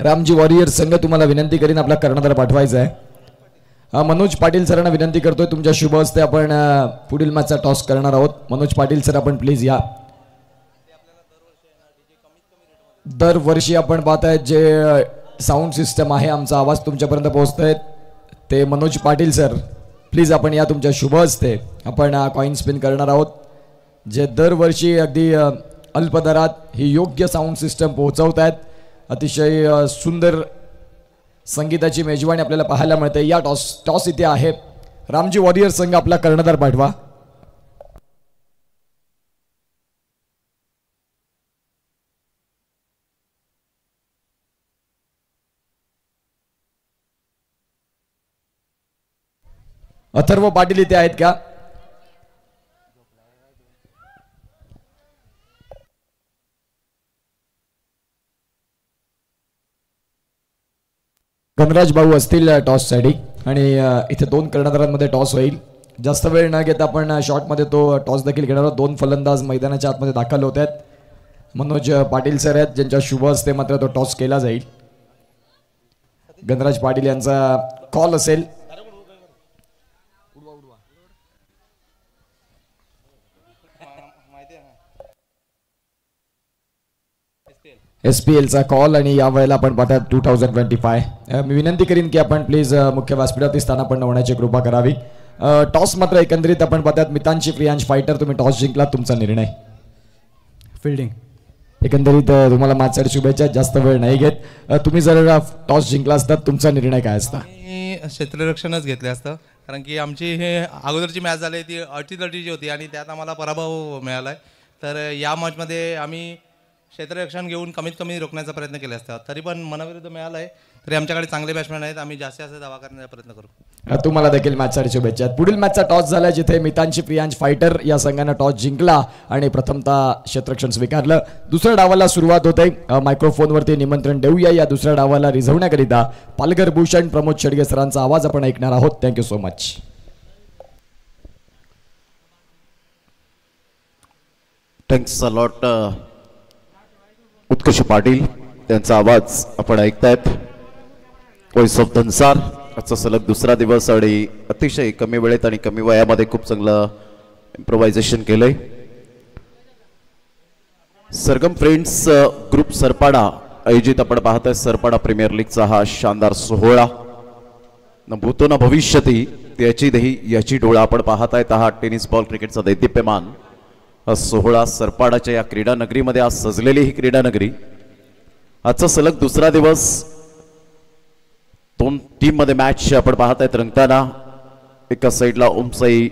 रामजी वॉरियर संघ तुम्हाला विनंती करीन आपला कर्णधार पाठवायचा आहे. मनोज पाटील सरांना विनंती करतोय तुमच्या शुभ हस्ते आपण पुढील मॅचचा टॉस करणार आहोत. मनोज पाटील सर आपण प्लीज या. दरवर्षी आपण पाहताय जे साऊंड सिस्टम आहे आमचा आवाज तुमच्यापर्यंत पोहोचतोय ते मनोज पाटील सर प्लीज आपण या तुमच्या शुभ हस्ते आपण कॉइन स्पिन करणार आहोत. जे दरवर्षी अगदी अल्प दरात ही योग्य साऊंड सिस्टम पोहोचवत आहेत. अतिशय सुंदर संगीताची मेजवानी आपल्याला पाहायला मिळते. या टॉस इथे आहे. रामजी वॉरियर संघ आपला कर्णधार पाठवा. अथर्व पाटील इथे आहेत का? गणराज भाऊ असतील टॉस साठी आणि इथे दोन कर्णधारांमध्ये टॉस होईल. जास्त वेळ न घेता आपण शॉटमध्ये तो टॉस देखील घेणार आहोत. दोन फलंदाज मैदानाच्या आतमध्ये दाखल होत आहेत. मनोज पाटील सर आहेत ज्यांच्या शुभ हस्ते मात्र तो टॉस केला जाईल. गणराज पाटील यांचा कॉल असेल. SPL चा कॉल आणि या वेळेला आपण पाहतात 2025. मी विनंती करीन की आपण प्लीज मुख्य व्यासपीठावरती स्थानापन्न होण्याची कृपा करावी. टॉस मात्र एकंदरीत आपण पाहतात मितांशी प्रियांश फायटर तुम्ही टॉस जिंकला. तुमचा निर्णय फिल्डिंग. एकंदरीत तुम्हाला मॅचसाठी शुभेच्छा. जास्त वेळ नाही घेत. तुम्ही जर टॉस जिंकला असतात तुमचा निर्णय काय असता? क्षेत्ररक्षणच घेतले असतं कारण की आमची हे अगोदरची मॅच झाली ती 38-30 होती आणि त्यात आम्हाला पराभव मिळाला आहे. तर या मॅचमध्ये आम्ही क्षेत्ररक्षण घेऊन कमीत कमी रोखण्याचा प्रयत्न केला असता. तरी पण मनाविरुद्ध मिळाला आहे. तरी आमच्याकडे चांगले बॅट्समॅन आहेत. आम्ही जास्तीत जास्त धावा करण्याचा प्रयत्न करू. तुम्हाला देखील मॅचसाठी शुभेच्छा. पुढील मॅचचा टॉस झाला जिथे मितांशी प्रियांश फायटर या संघाने टॉस जिंकला आणि प्रथमतः क्षेत्ररक्षण स्वीकारलं. दुसऱ्या डावाला सुरुवात होते. मायक्रोफोनवरती निमंत्रण देऊया या दुसऱ्या डावाला रिझवण्याकरिता पालघर भूषण प्रमोद शेडगे सरांचा आवाज आपण ऐकणार आहोत. Thank you so much. Thanks a lot Utkarsh Patil त्यांचा आवाज आपण ऐकतायत. Voice of Dhansar. आजचा सलग दुसरा दिवस आणि अतिशय कमी वेळेत आणि कमी वयामध्ये खूप चांगलं इम्प्रोव्हायझेशन केलंय. सरगम फ्रेंड्स ग्रुप सरपाडा आयोजित आपण पाहतोय सरपाडा प्रीमियर लीगचा हा शानदार सोहळा. न भूतो न भविष्यती त्याची दही याची डोळा आपण पाहतायत. हा टेनिस बॉल क्रिकेटचा दैदिप्यमान हा सोहळा सरपाडाच्या या क्रीडा नगरीमध्ये आज सजलेली ही क्रीडा नगरी. आजचा सलग दुसरा दिवस दोन टीम मध्ये मॅच आपण पाहत आहेत रंगताना. एका साईडला ओमसाई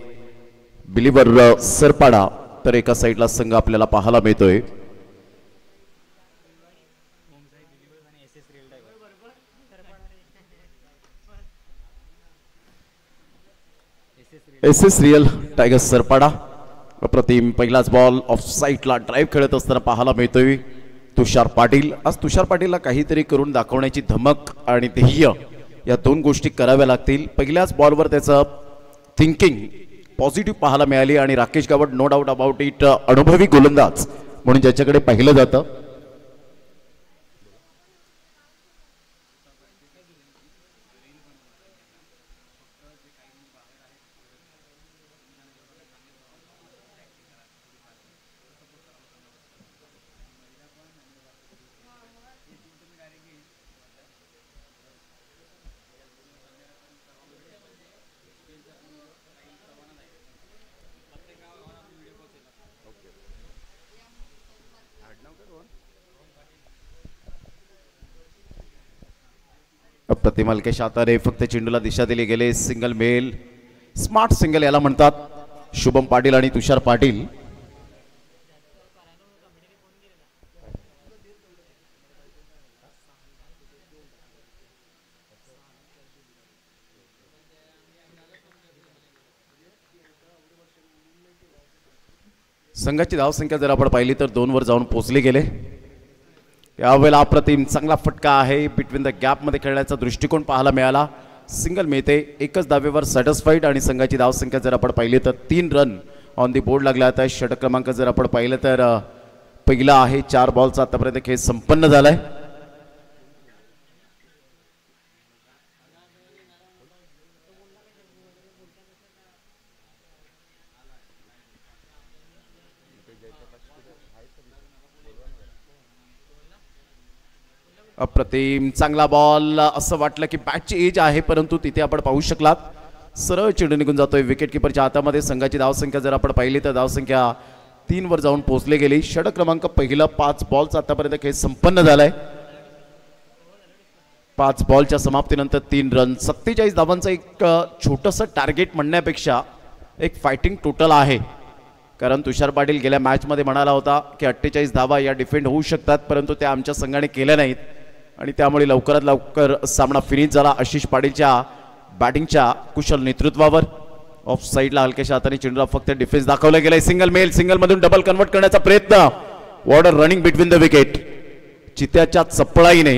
बिलीवर सरपाडा तर एका साईडला संघ आपल्याला पाहायला मिळतोय. S real tigers Sarpada. अप्रतिम पहिलाच बॉल ऑफ साईडला ड्राईव्ह खेळत असताना पाहायला मिळतोय तुषार पाटील. आज तुषार पाटीलला काहीतरी करून दाखवण्याची धमक आणि ध्येय या दोन गोष्टी कराव्या लागतील. पहिल्याच बॉलवर त्याचं थिंकिंग पॉझिटिव्ह पाहायला मिळाली आणि Rakesh Gawad no doubt about it अनुभवी गोलंदाज म्हणून ज्याच्याकडे पाहिलं जातं. अप्रतिम हलके शातारे फक्त चेंडूला दिशा दिली गेले. सिंगल मेल स्मार्ट सिंगल याला म्हणतात. शुभम पाटील आणि तुषार पाटील. संघाची धावसंख्या जर आपण पाहिली तर 2 वर जाऊन पोहोचले गेले. यावेळेला अप्रतिम चांगला फटका आहे. बिटवीन द गॅप मध्ये खेळण्याचा दृष्टिकोन पाहायला मिळाला. सिंगल मिळते. एकच धावेवर सॅटिस्फाईड आणि संघाची धावसंख्या जर आपण पाहिली तर 3 रन ऑन दी बोर्ड लागला आता. षटक क्रमांक जर आपण पाहिलं तर पहिला आहे. 4 बॉलचा आतापर्यंत खेळ संपन्न झालाय. अप्रतिम चांगला बॉल. असं वाटलं की बॅटची एज आहे परंतु तिथे आपण पाहू शकलात सरळ चेंडू निघून जातोय विकेट किपरच्या हातामध्ये. संघाची धावसंख्या जर आपण पाहिली तर धावसंख्या 3 वर जाऊन पोहोचली गेली. षटक क्रमांक पहिला 5 बॉलचा आतापर्यंत खेळ संपन्न झालाय. 5 बॉलच्या समाप्तीनंतर 3 रन 47 धावांचं एक छोटंसं टार्गेट म्हणण्यापेक्षा एक फायटिंग टोटल आहे. कारण तुषार पाटील गेल्या मॅचमध्ये म्हणाला होता की 48 धावा या डिफेंड होऊ शकतात परंतु त्या आमच्या संघाने केल्या नाहीत आणि त्यामुळे लवकरात लवकर सामना फिनिश झाला. आशिष पाटीलच्या बॅटिंगच्या कुशल नेतृत्वावर. ऑफ साईडला हलक्याच्या हाताने चेंडूला फक्त डिफेन्स दाखवलं गेलंय. सिंगल मेल सिंगल मधून डबल कन्वर्ट करण्याचा प्रयत्न. वॉर्डर रनिंग बिटवीन द विकेट. चित्याच्या चपळाईने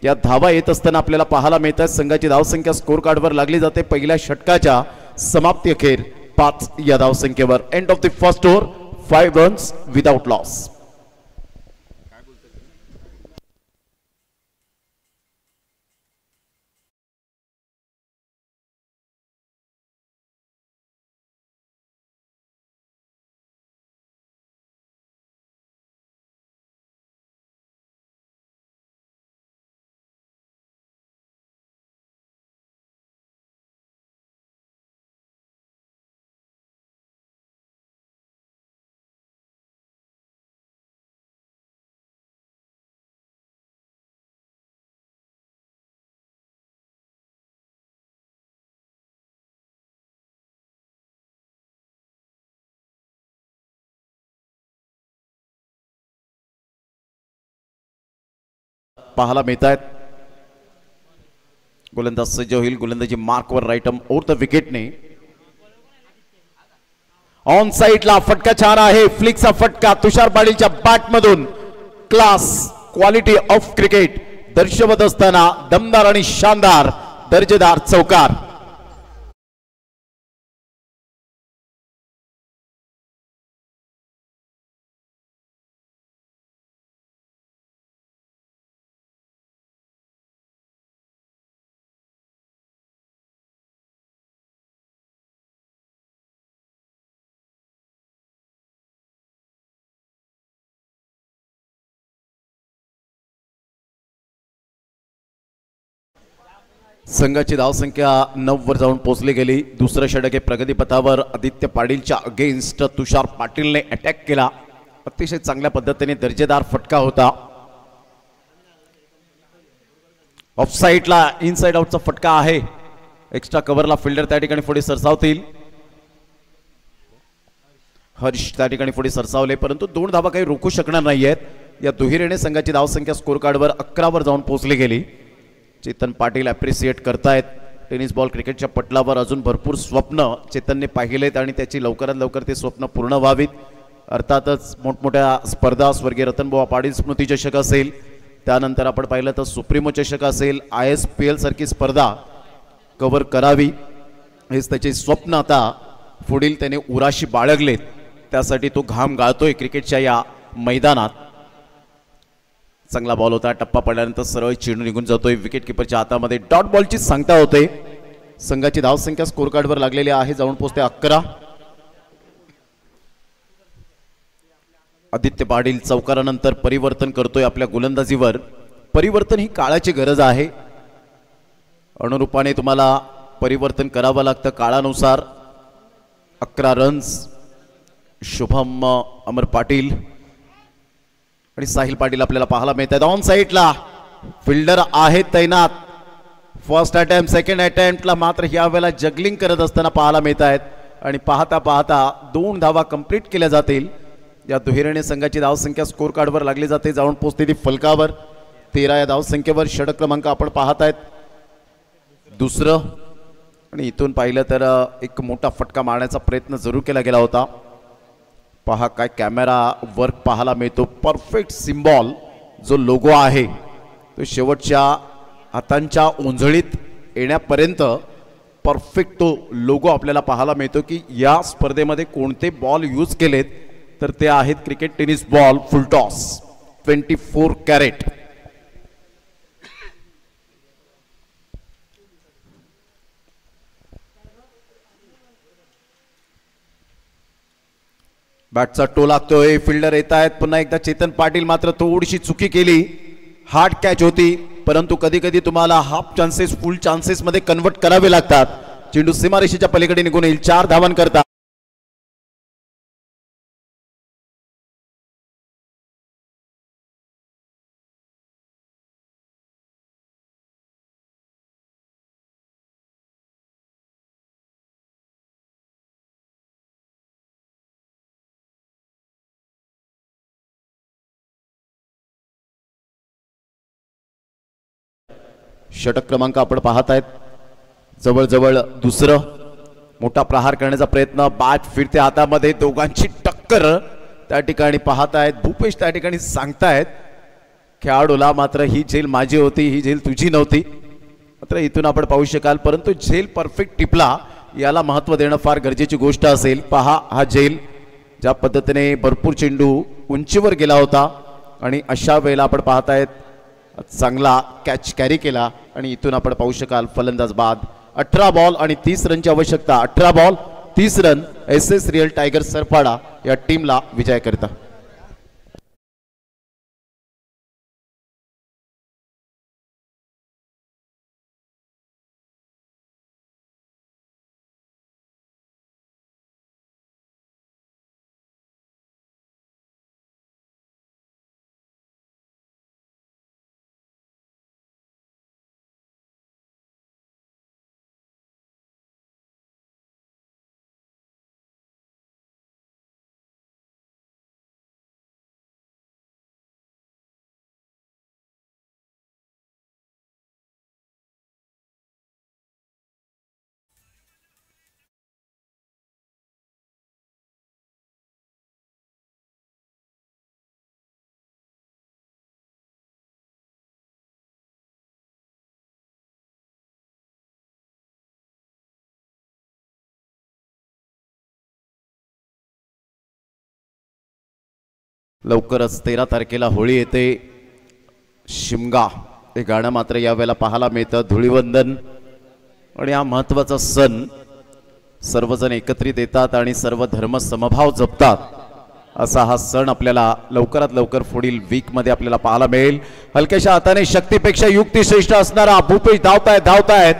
या धावा येत असताना आपल्याला पाहायला मिळतात. संघाची धावसंख्या स्कोर कार्डवर लागली जाते. पहिल्या षटकाच्या समाप्ती अखेर 5 या धावसंख्येवर. End of the first over 5 runs without loss. पाहायला मिळत आहेत. गोलंदाज सज्ज होईल. गोलंदाजी मार्कवर राईट आर्म ओव्हर द विकेटने. ऑन साईडला फटका छान आहे. फ्लिकचा फटका तुषार पाटीलच्या बॅट मधून. क्लास क्वालिटी ऑफ क्रिकेट दर्शवत असताना दमदार आणि शानदार दर्जेदार चौकार. संघाची धावसंख्या 9 वर जाऊन पोहोचली गेली. दुसरं षटक हे प्रगतीपथावर आदित्य पाटीलच्या अगेन्स्ट तुषार पाटीलने अटॅक केला. अतिशय चांगल्या पद्धतीने दर्जेदार फटका होता. ऑफ साईडला इनसाइड आउटचा फटका आहे. एक्स्ट्रा कव्हरला फिल्डर त्या ठिकाणी पुढे सरसावतील. हर्ष त्या ठिकाणी पुढे सरसावले परंतु 2 धावा काही रोखू शकणार नाहीयेत. या दुहेरीने संघाची धावसंख्या स्कोर कार्डवर 11 वर जाऊन पोहोचली गेली. चेतन पाटील अप्रिशिएट करतायत. टेनिस बॉल क्रिकेटच्या पटलावर अजून भरपूर स्वप्न चेतनने पाहिलेत आणि त्याची लवकरात लवकर ते स्वप्न पूर्ण व्हावीत. अर्थातच मोठमोठ्या स्पर्धा स्वर्गीय रतनबुवा पाटील स्मृती चषक असेल, त्यानंतर आपण पाहिलं तर सुप्रीमो चषक असेल, ISPL सारखी स्पर्धा कव्हर करावी हेच त्याचे स्वप्न आता पुढील त्याने उराशी बाळगलेत. त्यासाठी तो घाम गाळतोय क्रिकेटच्या या मैदानात. चांगला बॉल होता. टप्पा पडल्यानंतर सरळ चेंडू निघून जातोय विकेट किपरच्या हातामध्ये. डॉट बॉलची सांगता होते. संघाची धावसंख्या स्कोर कार्डवर लागलेली आहे. जाऊन पोहोचते 11. आदित्य पाटील चौकारानंतर परिवर्तन करतोय आपल्या गोलंदाजीवर. परिवर्तन ही काळाची गरज आहे. अनुरूपाने तुम्हाला परिवर्तन करावं लागतं काळानुसार. 11 रन्स. शुभम अमर पाटील आणि साहिल पाटील आपल्याला पाहायला मिळत आहेत. ऑन साईडला फिल्डर आहेत तैनात. फर्स्ट अटेम्प्ट सेकंड अटेम्प्टला मात्र यावेळेला जगलिंग करत असताना पाहायला मिळत आहेत आणि पाहता पाहता 2 धावा कंप्लीट केल्या जातील. या दुहेरीने संघाची धावसंख्या स्कोर कार्डवर लागली जाते. जाऊन पोहोचते ती फलकावर. 13 या धावसंख्येवर षटक क्रमांक आपण पाहत आहेत. दुसरं आणि इथून पाहिलं तर एक मोठा फटका मारण्याचा प्रयत्न जरूर केला गेला होता. पहा काय कॅमेरा वर्क पाहायला मिळतो. परफेक्ट सिम्बॉल जो लोगो आहे तो शेवटच्या हातांच्या ओंजळीत येण्यापर्यंत परफेक्ट तो लोगो आपल्याला पाहायला मिळतो की या स्पर्धेमध्ये कोणते बॉल यूज केलेत तर ते आहेत cricket tennis ball full toss 24 carat. बॅटचा टो लागतोय. फिल्डर येत आहेत. पुन्हा एकदा चेतन पाटील मात्र थोडीशी चुकी केली. हार्ड कॅच होती परंतु कधी कधी तुम्हाला हाफ चान्सेस फुल चान्सेस मध्ये कन्वर्ट करावे लागतात. चेंडू सीमारेषेच्या पलीकडे निघून येईल. 4 धावांकरता षटक क्रमांक आपण पाहत आहेत. जवळजवळ दुसरं. मोठा प्रहार करण्याचा प्रयत्न. बॅट फिरते हातामध्ये. दोघांची टक्कर त्या ठिकाणी पाहत आहेत. भूपेश त्या ठिकाणी सांगतायत खेळाडूला मात्र ही झेल माझी होती, ही झेल तुझी नव्हती. मात्र इथून आपण पाहू शकाल परंतु झेल परफेक्ट टिपला याला महत्त्व देणं फार गरजेची गोष्ट असेल. पहा हा झेल ज्या पद्धतीने भरपूर चेंडू उंचीवर गेला होता आणि अशा वेळेला आपण पाहतायत चांगला कॅच कॅरी केला आणि इथून आपण पाहू शकाल फलंदाज बाद. 18 बॉल आणि 30 रनची आवश्यकता. 18 ball 30 run. SS real tiger Sarpada या टीमला विजय करता. लवकरच 13 तारखेला होळी येते. शिमगा हे गाणं मात्र यावेळेला पाहायला मिळतं. धुळीवंदन आणि हा महत्त्वाचा सण सर्वजण एकत्रित येतात आणि सर्व धर्म समभाव जपतात. असा हा सण आपल्याला लवकरात लवकर पुढील वीक मध्ये आपल्याला पाहायला मिळेल. हलक्याशा हाताने शक्तीपेक्षा युक्ती श्रेष्ठ असणारा भूपेश धावतायत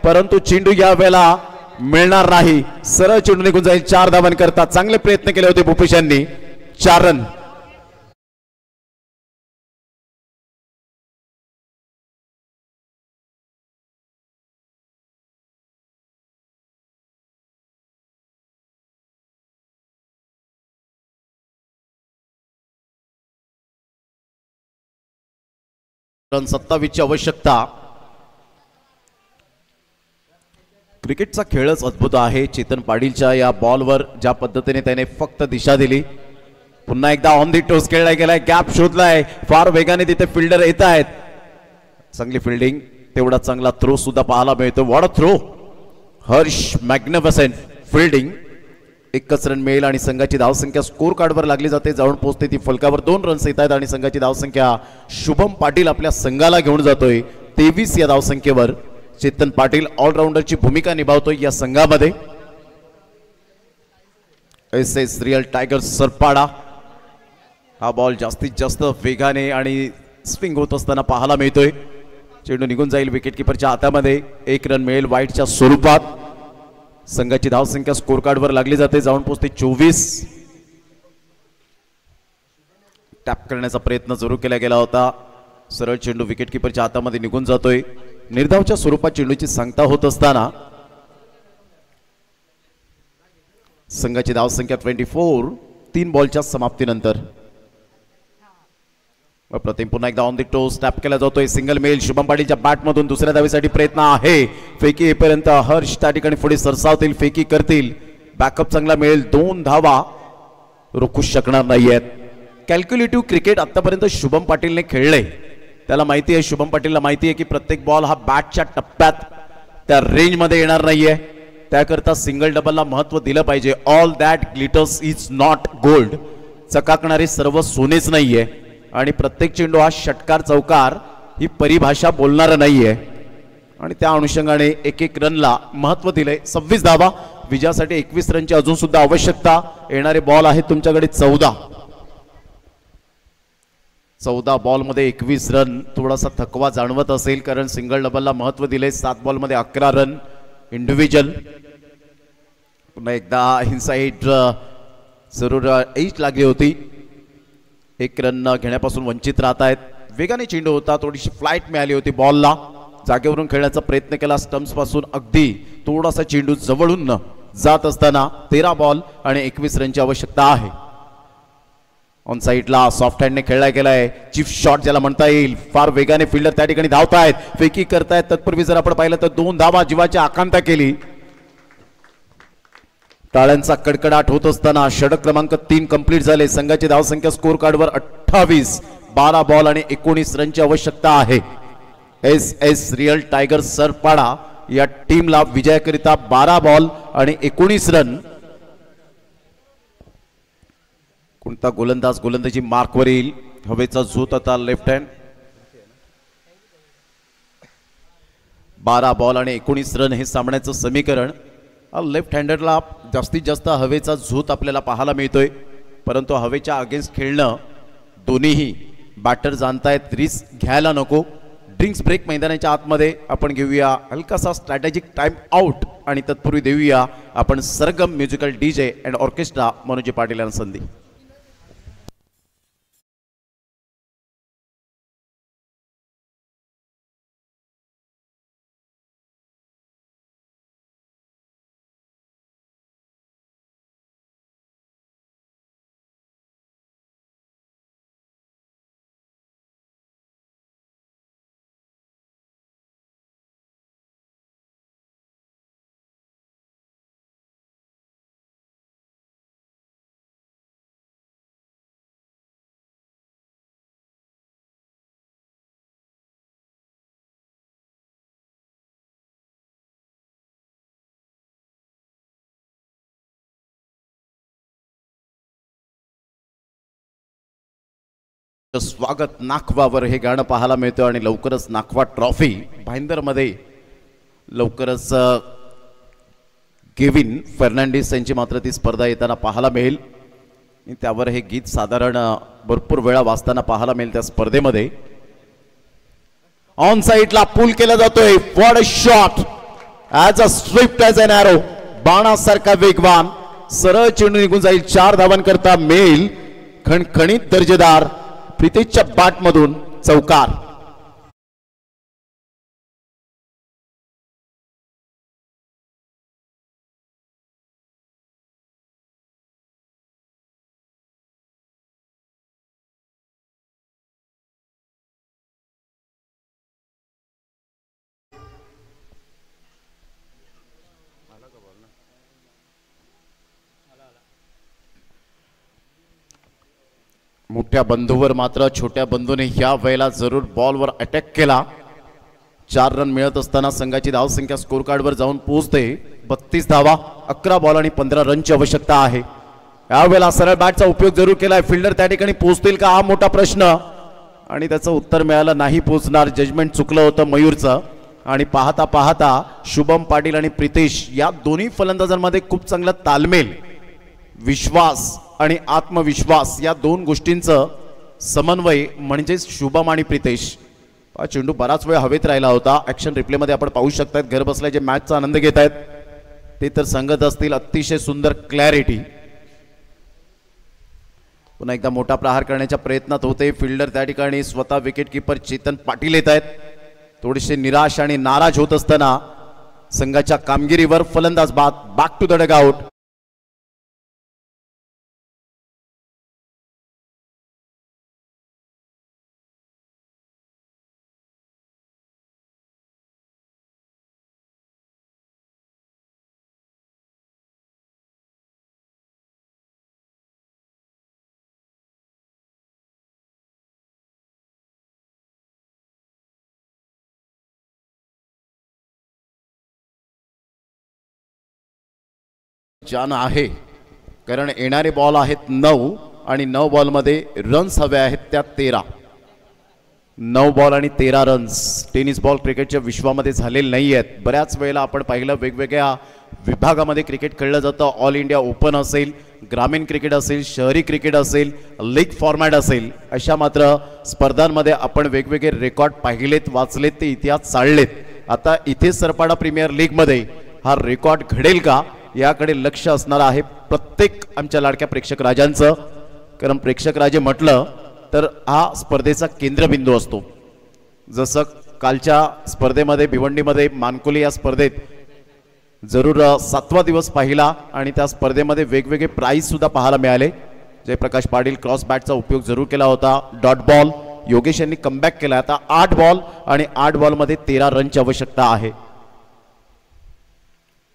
परंतु चेंडू यावेळेला मिळणार नाही. सरळ चेंडू निघून जाईल. 4 धावांकरता चांगले प्रयत्न केले होते भूपेश यांनी. 4 रन. रन 27 ची आवश्यकता. क्रिकेटचा खेळच अद्भुत आहे. चेतन पाटीलच्या या बॉलवर ज्या पद्धतीने त्याने फक्त दिशा दिली. पुन्हा एकदा ऑन दी टोस खेळला गेलाय, गॅप शोधलाय, फार वेगाने तिथे फिल्डर येत आहेत. चांगली फिल्डिंग, तेवढा चांगला थ्रो सुद्धा पाहायला मिळतो. What a throw, Harsh magnificent fielding. एकच रन मिळेल आणि संघाची धावसंख्या स्कोर कार्डवर लागली जाते, जाऊन पोहोचते ती फलकावर. 2 रन्स येत आहेत आणि संघाची धावसंख्या शुभम पाटील आपल्या संघाला घेऊन जातोय 23 या धावसंख्येवर. चेतन पाटील ऑलराऊंडरची भूमिका निभावतोय या संघामध्ये. एस रियल टायगर सरपाडा, हा बॉल जास्तीत जास्त वेगाने आणि स्विंग होत असताना पाहायला मिळतोय. चेंडू निघून जाईल विकेट किपरच्या हातामध्ये. 1 रन मिळेल वाईटच्या स्वरूपात. संघाची धावसंख्या स्कोर कार्डवर लागली जाते, जाऊन पोहोचते 24. टॅप करण्याचा प्रयत्न जरूर केला गेला होता. सरळ चेंडू विकेट किपरच्या हातामध्ये निघून जातोय. निर्धावच्या स्वरूपात चेंडूची सांगता होत असताना संघाची धावसंख्या 24 3 बॉलच्या समाप्तीनंतर. प्रतिम पुन्हा एकदा ऑन दी टोस टॅप केला जातोय. सिंगल मेल शुभम पाटीलच्या बॅटमधून. दुसऱ्या धावेसाठी प्रयत्न आहे. फेकी येईपर्यंत हर्ष त्या ठिकाणी पुढे सरसावतील, फेकी करतील. बॅकअप चांगला मिळेल. 2 धावा रोखू शकणार नाहीयेत. कॅल्क्युलेटिव्ह क्रिकेट आतापर्यंत शुभम पाटीलने खेळले. त्याला माहिती आहे, शुभम पाटीलला माहिती आहे की प्रत्येक बॉल हा बॅटच्या टप्प्यात त्या रेंजमध्ये येणार नाहीये. त्याकरता सिंगल डबलला महत्व दिलं पाहिजे. All that glitters is not gold. चकाकणारे सर्व सोनेच नाहीये आणि प्रत्येक चेंडू हा षटकार चौकार ही परिभाषा बोलणारा नाहीये. आणि त्या अनुषंगाने एक रनला महत्व दिले. 26 धावा विजयासाठी 21 रनची अजून सुद्धा आवश्यकता. येणारे बॉल आहेत तुमच्याकडे 14 बॉलमध्ये 21 रन. थोडासा थकवा जाणवत असेल कारण सिंगल डबलला महत्व दिले. 7 बॉलमध्ये 11 रन इंडिव्हिज्युअल. पुन्हा एकदा इनसाइड जरूर एज लागली होती. 1 रन घेण्यापासून वंचित राहत आहेत. वेगाने चेंडू होता, थोडीशी फ्लाईट मिळाली होती बॉलला. जागेवरून खेळण्याचा प्रयत्न केला. स्टम्प्स पासून अगदी थोडासा चेंडू जवळून जात असताना 13 बॉल आणि 21 रनची आवश्यकता आहे. ऑन साईडला सॉफ्ट हँडने खेळला गेलाय. चिप शॉट ज्याला म्हणता येईल. फार वेगाने फिल्डर त्या ठिकाणी धावतायत, फेकी करतायत. तत्पूर्वी जर आपण पाहिलं तर 2 धावा जीवाची आकांक्षा केली. टाळ्यांचा कडकडाट होत असताना षटक क्रमांक 3 कंप्लीट झाले. संघाची धावसंख्या स्कोर कार्डवर 28. 12 बॉल आणि 19 रनची आवश्यकता आहे. एस रियल टायगर सरपाडा या टीमला विजयाकरिता 12 बॉल आणि 19 रन. कोणता गोलंदाज गोलंदाजी मार्कवर येईल. हवेचा झोत आता लेफ्ट हँड. 12 बॉल आणि 19 रन हे सामन्याचं समीकरण. लेफ्ट हँडरला जास्तीत जास्त हवेचा झोत आपल्याला पाहायला मिळतोय, परंतु हवेच्या अगेन्स्ट खेळणं दोन्हीही बॅटर जाणतायत. रिस्क घ्यायला नको. ड्रिंक्स ब्रेक मैदानाच्या आतमध्ये आपण घेऊया हलकासा स्ट्रॅटेजिक टाइम आउट आणि तत्पूर्वी देऊया आपण Sargam musical DJ and orchestra Manoji Patil यांना संधी. स्वागत नाखवावर हे गाणं पाहायला मिळतं आणि लवकरच नाखवा ट्रॉफी भाईंदरमध्ये लवकरच केविन फर्नांडिस यांची मात्र ती स्पर्धा येताना पाहायला मिळेल. त्यावर हे गीत साधारण भरपूर वेळा वाजताना पाहायला मिळेल त्या स्पर्धेमध्ये. ऑन साइडला पूल केला जातोय. What a shot, as a swift as an arrow. बाणासारखा वेगवान. सरळ चेंडू निघून जाईल. 4 धावांकरता मेल. खणखणीत दर्जेदार प्रितेशच्या बॅटमधून चौकार. मोठ्या बंधूवर मात्र छोट्या बंधूने ह्या वेळेला जरूर बॉलवर अटॅक केला. 4 रन मिळत असताना संघाची धावसंख्या स्कोर कार्डवर जाऊन पोहोचते 32 धावा. 11 बॉल आणि 15 रनची आवश्यकता आहे. यावेळेला सरळ बॅटचा उपयोग जरूर केलाय. फिल्डर त्या ठिकाणी पोहोचतील का हा मोठा प्रश्न, आणि त्याचं उत्तर मिळालं नाही. पोहोचणार. जजमेंट चुकलं होतं मयूरचं. आणि पाहता पाहता शुभम पाटील आणि प्रितेश या दोन्ही फलंदाजांमध्ये खूप चांगला तालमेल, विश्वास आणि आत्मविश्वास या दोन गोष्टींचं समन्वय म्हणजे शुभम आणि प्रितेश. चेंडू बराच वेळ हवेत राहिला होता. ऍक्शन रिप्लेमध्ये आपण पाहू शकतात. घर बसल्या जे मॅचचा आनंद घेत आहेत ते तर सांगत असतील. अतिशय सुंदर क्लॅरिटी. पुन्हा एकदा मोठा प्रहार करण्याच्या प्रयत्नात होते. फिल्डर त्या ठिकाणी स्वतः विकेट किपर चेतन पाटील येत आहेत. थोडेसे निराश आणि नाराज होत असताना संघाच्या कामगिरीवर फलंदाज बाद. Back to the dugout. जान आहे कारण येणारे बॉल आहेत 9 आणि 9 बॉलमध्ये रन्स हवे आहेत त्या 13. 9 बॉल आणि 13 रन्स टेनिस बॉल क्रिकेटच्या विश्वामध्ये झालेले नाही आहेत. बऱ्याच वेळेला आपण पाहिलं वेगवेगळ्या विभागामध्ये क्रिकेट खेळलं जातं. ऑल इंडिया ओपन असेल, ग्रामीण क्रिकेट असेल, शहरी क्रिकेट असेल, लीग फॉर्मॅट असेल, अशा मात्र स्पर्धांमध्ये आपण वेगवेगळे रेकॉर्ड पाहिलेत, वाचलेत, ते इतिहास चाललेत. आता इथे सरपाडा प्रीमियर लीगमध्ये हा रेकॉर्ड घडेल का याकडे लक्ष असणार आहे प्रत्येक आमच्या लाडक्या प्रेक्षक राजांचं. कारण प्रेक्षक राजे म्हटलं तर हा स्पर्धेचा केंद्रबिंदू असतो. जसं कालच्या स्पर्धेमध्ये भिवंडीमध्ये मानकोली या स्पर्धेत जरूर 7वा दिवस पाहिला आणि त्या स्पर्धेमध्ये वेगवेगळे प्राइज सुद्धा पाहायला मिळाले. जयप्रकाश पाटील क्रॉस बॅटचा उपयोग जरूर केला होता. डॉट बॉल योगेश यांनी कमबॅक केला. आता 8 बॉल आणि 8 बॉलमध्ये 13 रनची आवश्यकता आहे.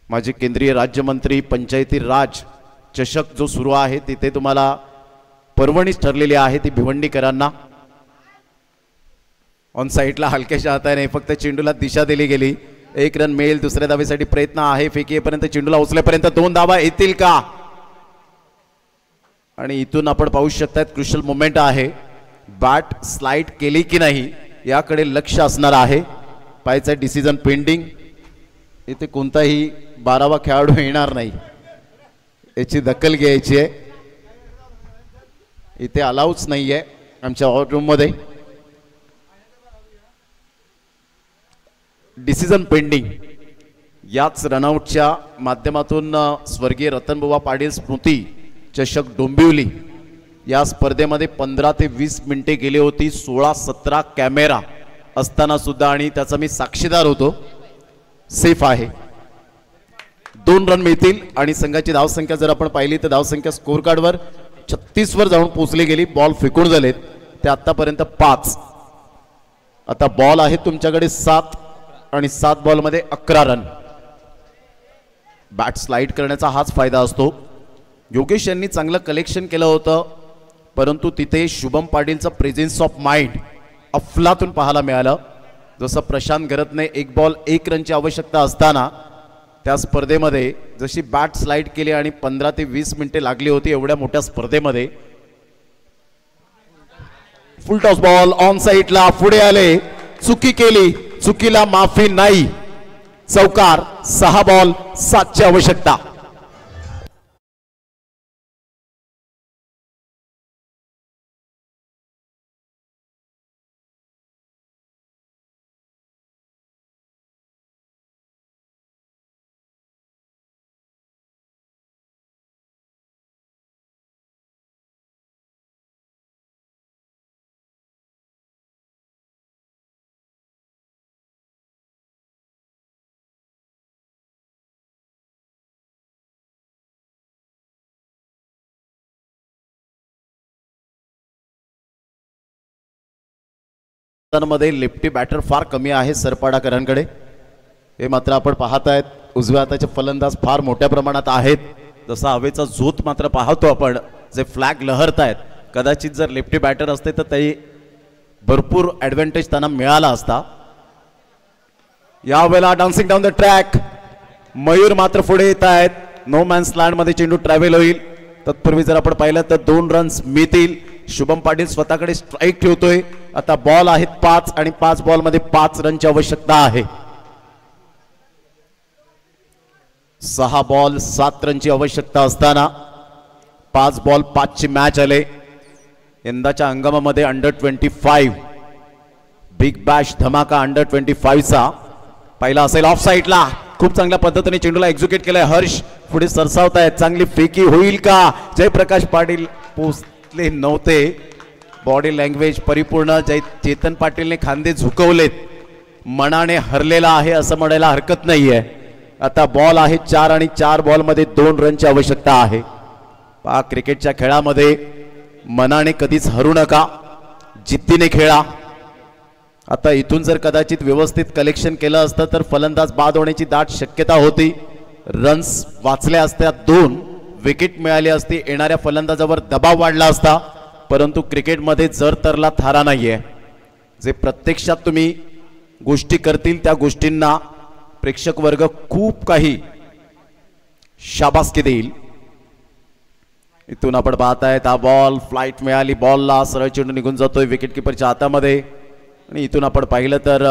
माजी केंद्रीय राज्यमंत्री पंचायती राज चषक जो सुरू आहे तिथे तुम्हाला पर्वणीच ठरलेली आहे ती भिवंडीकरांना. ऑन साईडला हलक्याच्या हाताने फक्त चेंडूला दिशा दिली गेली. 1 रन मिळेल. दुसऱ्या धावेसाठी प्रयत्न आहे. फेकीपर्यंत चेंडूला उचलेपर्यंत 2 धावा येतील का, आणि इथून आपण पाहू शकतात क्रुशल मोमेंट आहे. बॅट स्लाइड केली की नाही याकडे लक्ष असणार आहे. पाहायचं डिसिजन पेंडिंग. इथे कोणताही 12वा खेळाडू येणार नाही याची दखल घ्यायची आहे. इथे अलाउच नाहीये आमच्या रूम मध्ये. Decision pending. याच रनआउटच्या माध्यमातून स्वर्गीय रतनबुवा पाटील स्मृती चषक डोंबिवली या स्पर्धेमध्ये 15 ते 20 मिनिटे गेली होती. 16-17 कॅमेरा असताना सुद्धा, आणि त्याचा मी साक्षीदार होतो. सेफ आहे. 2 रन मिळतील आणि संघाची धावसंख्या जर आपण पाहिली तर धावसंख्या स्कोर कार्डवर 36 वर जाऊन पोहोचली गेली. बॉल फेकून झालेत ते आतापर्यंत 5. आता बॉल आहे तुमच्याकडे 7 आणि 7 बॉलमध्ये 11 रन. बॅट स्लाइड करण्याचा हाच फायदा असतो. योगेश यांनी चांगलं कलेक्शन केलं होतं, परंतु तिथे शुभम पाटीलचं प्रेझेन्स ऑफ माइंड अफलातून पाहायला मिळालं. जसं प्रशांत घरतने 1 बॉल 1 रनची आवश्यकता असताना त्या स्पर्धेमध्ये जशी बॅट स्लाइड केली आणि 15 ते 20 मिनिटे लागली होती एवढ्या मोठ्या स्पर्धेमध्ये. फुल टॉस बॉल ऑन साईडला पुढे आले. चुकी केली, चुकीला माफी नाही. चौकार. 6 बॉल 7 ची आवश्यकता. मध्ये लेफ्टी बॅटर फार कमी आहे सरपाडाकरांकडे. हे मात्र आपण पाहतायत उजव्या हाताचे फलंदाज फार मोठ्या प्रमाणात आहेत. जसा हवेचा झोत मात्र पाहतो आपण, जे फ्लॅग लहरतायत कदाचित जर लेफ्टी बॅटर असते तर ते भरपूर ॲडव्हान्टेज त्यांना मिळाला असता. यावेळेला डान्सिंग डाऊन द ट्रॅक मयूर मात्र पुढे येत आहेत. नो मॅन्स लँड मध्ये चेंडू ट्रॅव्हल होईल. तत्पूर्वी जर आपण पाहिलं तर 2 रन्स मिळतील. शुभम पाटील स्वतःकडे स्ट्राईक ठेवतोय. आता बॉल आहेत 5 आणि 5 बॉल मध्ये 5 रनची आवश्यकता आहे. 6 बॉल 7 रनची आवश्यकता असताना 5 बॉल 5 ची मॅच आले. यंदाच्या हंगामामध्ये अंडर-25 बिग बॅश धमाका अंडर-25 चा पहिला असेल. ऑफ साईडला खूप चांगल्या पद्धतीने चेंडूला एक्झिक्यूट केलाय. हर्ष पुढे सरसावतायत. चांगली फेकी होईल का? जयप्रकाश पाटील पोचले नव्हते. बॉडी लँग्वेज परिपूर्ण. चेतन पाटीलने खांदे झुकवलेत. मनाने हरलेला आहे असं म्हणायला हरकत नाहीये. आता बॉल आहे 4 आणि 4 बॉल मध्ये 2 रनची आवश्यकता आहे. पहा क्रिकेटच्या खेळामध्ये मनाने कधीच हरू नका. जिद्दीने खेळा. आता इथून जर कदाचित व्यवस्थित कलेक्शन केलं असतं तर फलंदाज बाद होण्याची दाट शक्यता होती. रन्स वाचल्या असत्या. 2 विकेट मिळाली असती. येणाऱ्या फलंदाजावर दबाव वाढला असता. परंतु क्रिकेटमध्ये जर तरला थारा नाहीये. जे प्रत्यक्षात तुम्ही गोष्टी करतील त्या गोष्टींना प्रेक्षक वर्ग खूप काही शाबासकी देईल. इथून आपण पाहतायत हा बॉल फ्लाइट मिळाली. बॉलला सरळ चेंडू निघून जातोय विकेट किपरच्या हातामध्ये. आणि इथून आपण पाहिलं तर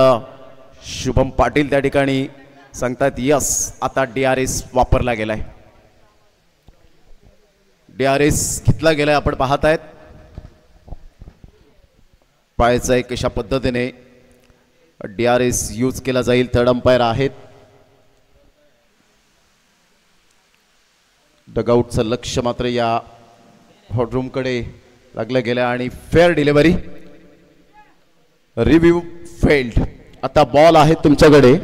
शुभम पाटील त्या ठिकाणी सांगतात यस आता DRS वापरला गेलाय. DRS घेतला गेलाय. आपण पाहतायत पाहायचं आहे कशा पद्धतीने DRS यूज केला जाईल. थर्ड अंपायर आहेत. डगआउटचं लक्ष मात्र या हॉटरूम कडे लागलं गेलं आणि फेअर डिलिव्हरी. Review failed. आता बॉल आहे तुमच्याकडे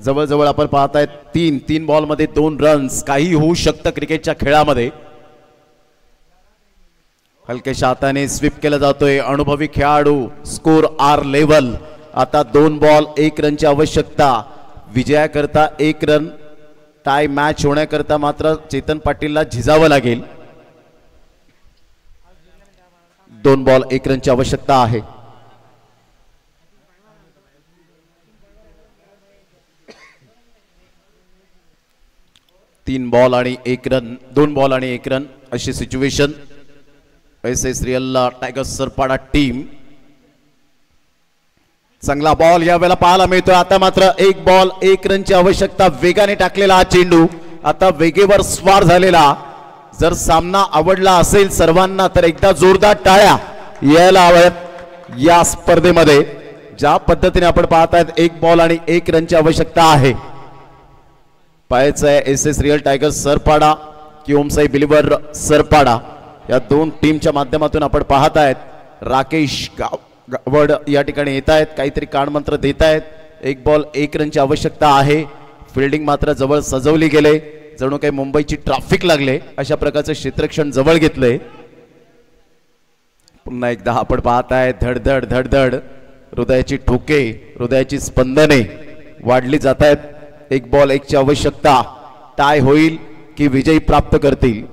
जवळजवळ आपण पाहतायत 3 बॉल मध्ये 2 रन्स. काही होऊ शकतं क्रिकेटच्या खेळामध्ये. हलक्याच्या हाताने स्वीप केला जातोय. अनुभवी खेळाडू. Score R level. आता 2 बॉल 1 रनची आवश्यकता. विजयाकरता 1 रन. टाय मॅच होण्याकरता मात्र चेतन पाटीलला झिजावं लागेल. 2 बॉल 1 रनची आवश्यकता आहे. तीन बॉल आणि 1 रन. 2 बॉल आणि 1 रन अशी situation. SS real tigers Sarpada team. चांगला बॉल यावेळेला पाहायला मिळतोय. आता मात्र 1 बॉल 1 रनची आवश्यकता. वेगाने टाकलेला हा चेंडू आता वेगेवर स्वार झालेला. जर सामना आवडला असेल सर्वांना तर एकदा जोरदार टाळ्या यायला हव्यात या स्पर्धेमध्ये. ज्या पद्धतीने आपण पाहतायत 1 बॉल आणि 1 रनची आवश्यकता आहे. पाहायचं आहे SS रियल टायगर्स सरपाडा की ओमसाई बिलीवर सरपाडा या 2 टीमच्या माध्यमातून आपण पाहतायत. राकेश गावड या ठिकाणी येत आहेत. काहीतरी कानमंत्र देत आहेत. 1 बॉल 1 रनची आवश्यकता आहे. फिल्डिंग मात्र जवळ सजवली गेले. जणू काही मुंबईची ट्रॅफिक लागले अशा प्रकारचं क्षेत्रक्षण जवळ घेतलंय. पुन्हा एकदा आपण पाहताय धडधड धडधड. हृदयाची ठोके हृदयाची स्पंदने वाढली जात आहेत. 1 बॉल 1 ची आवश्यकता. टाय होईल की विजयी प्राप्त करतील.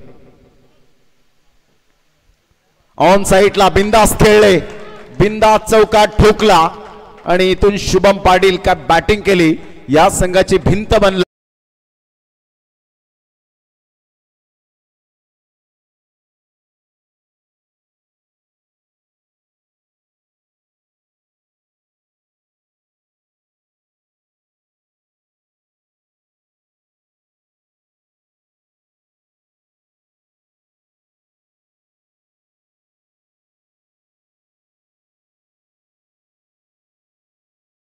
ऑन साइडला बिंदास खेळले. बिंदास चौकात ठोकला आणि इथून शुभम पाटील काय बॅटिंग केली. या संघाची भिंत बनली.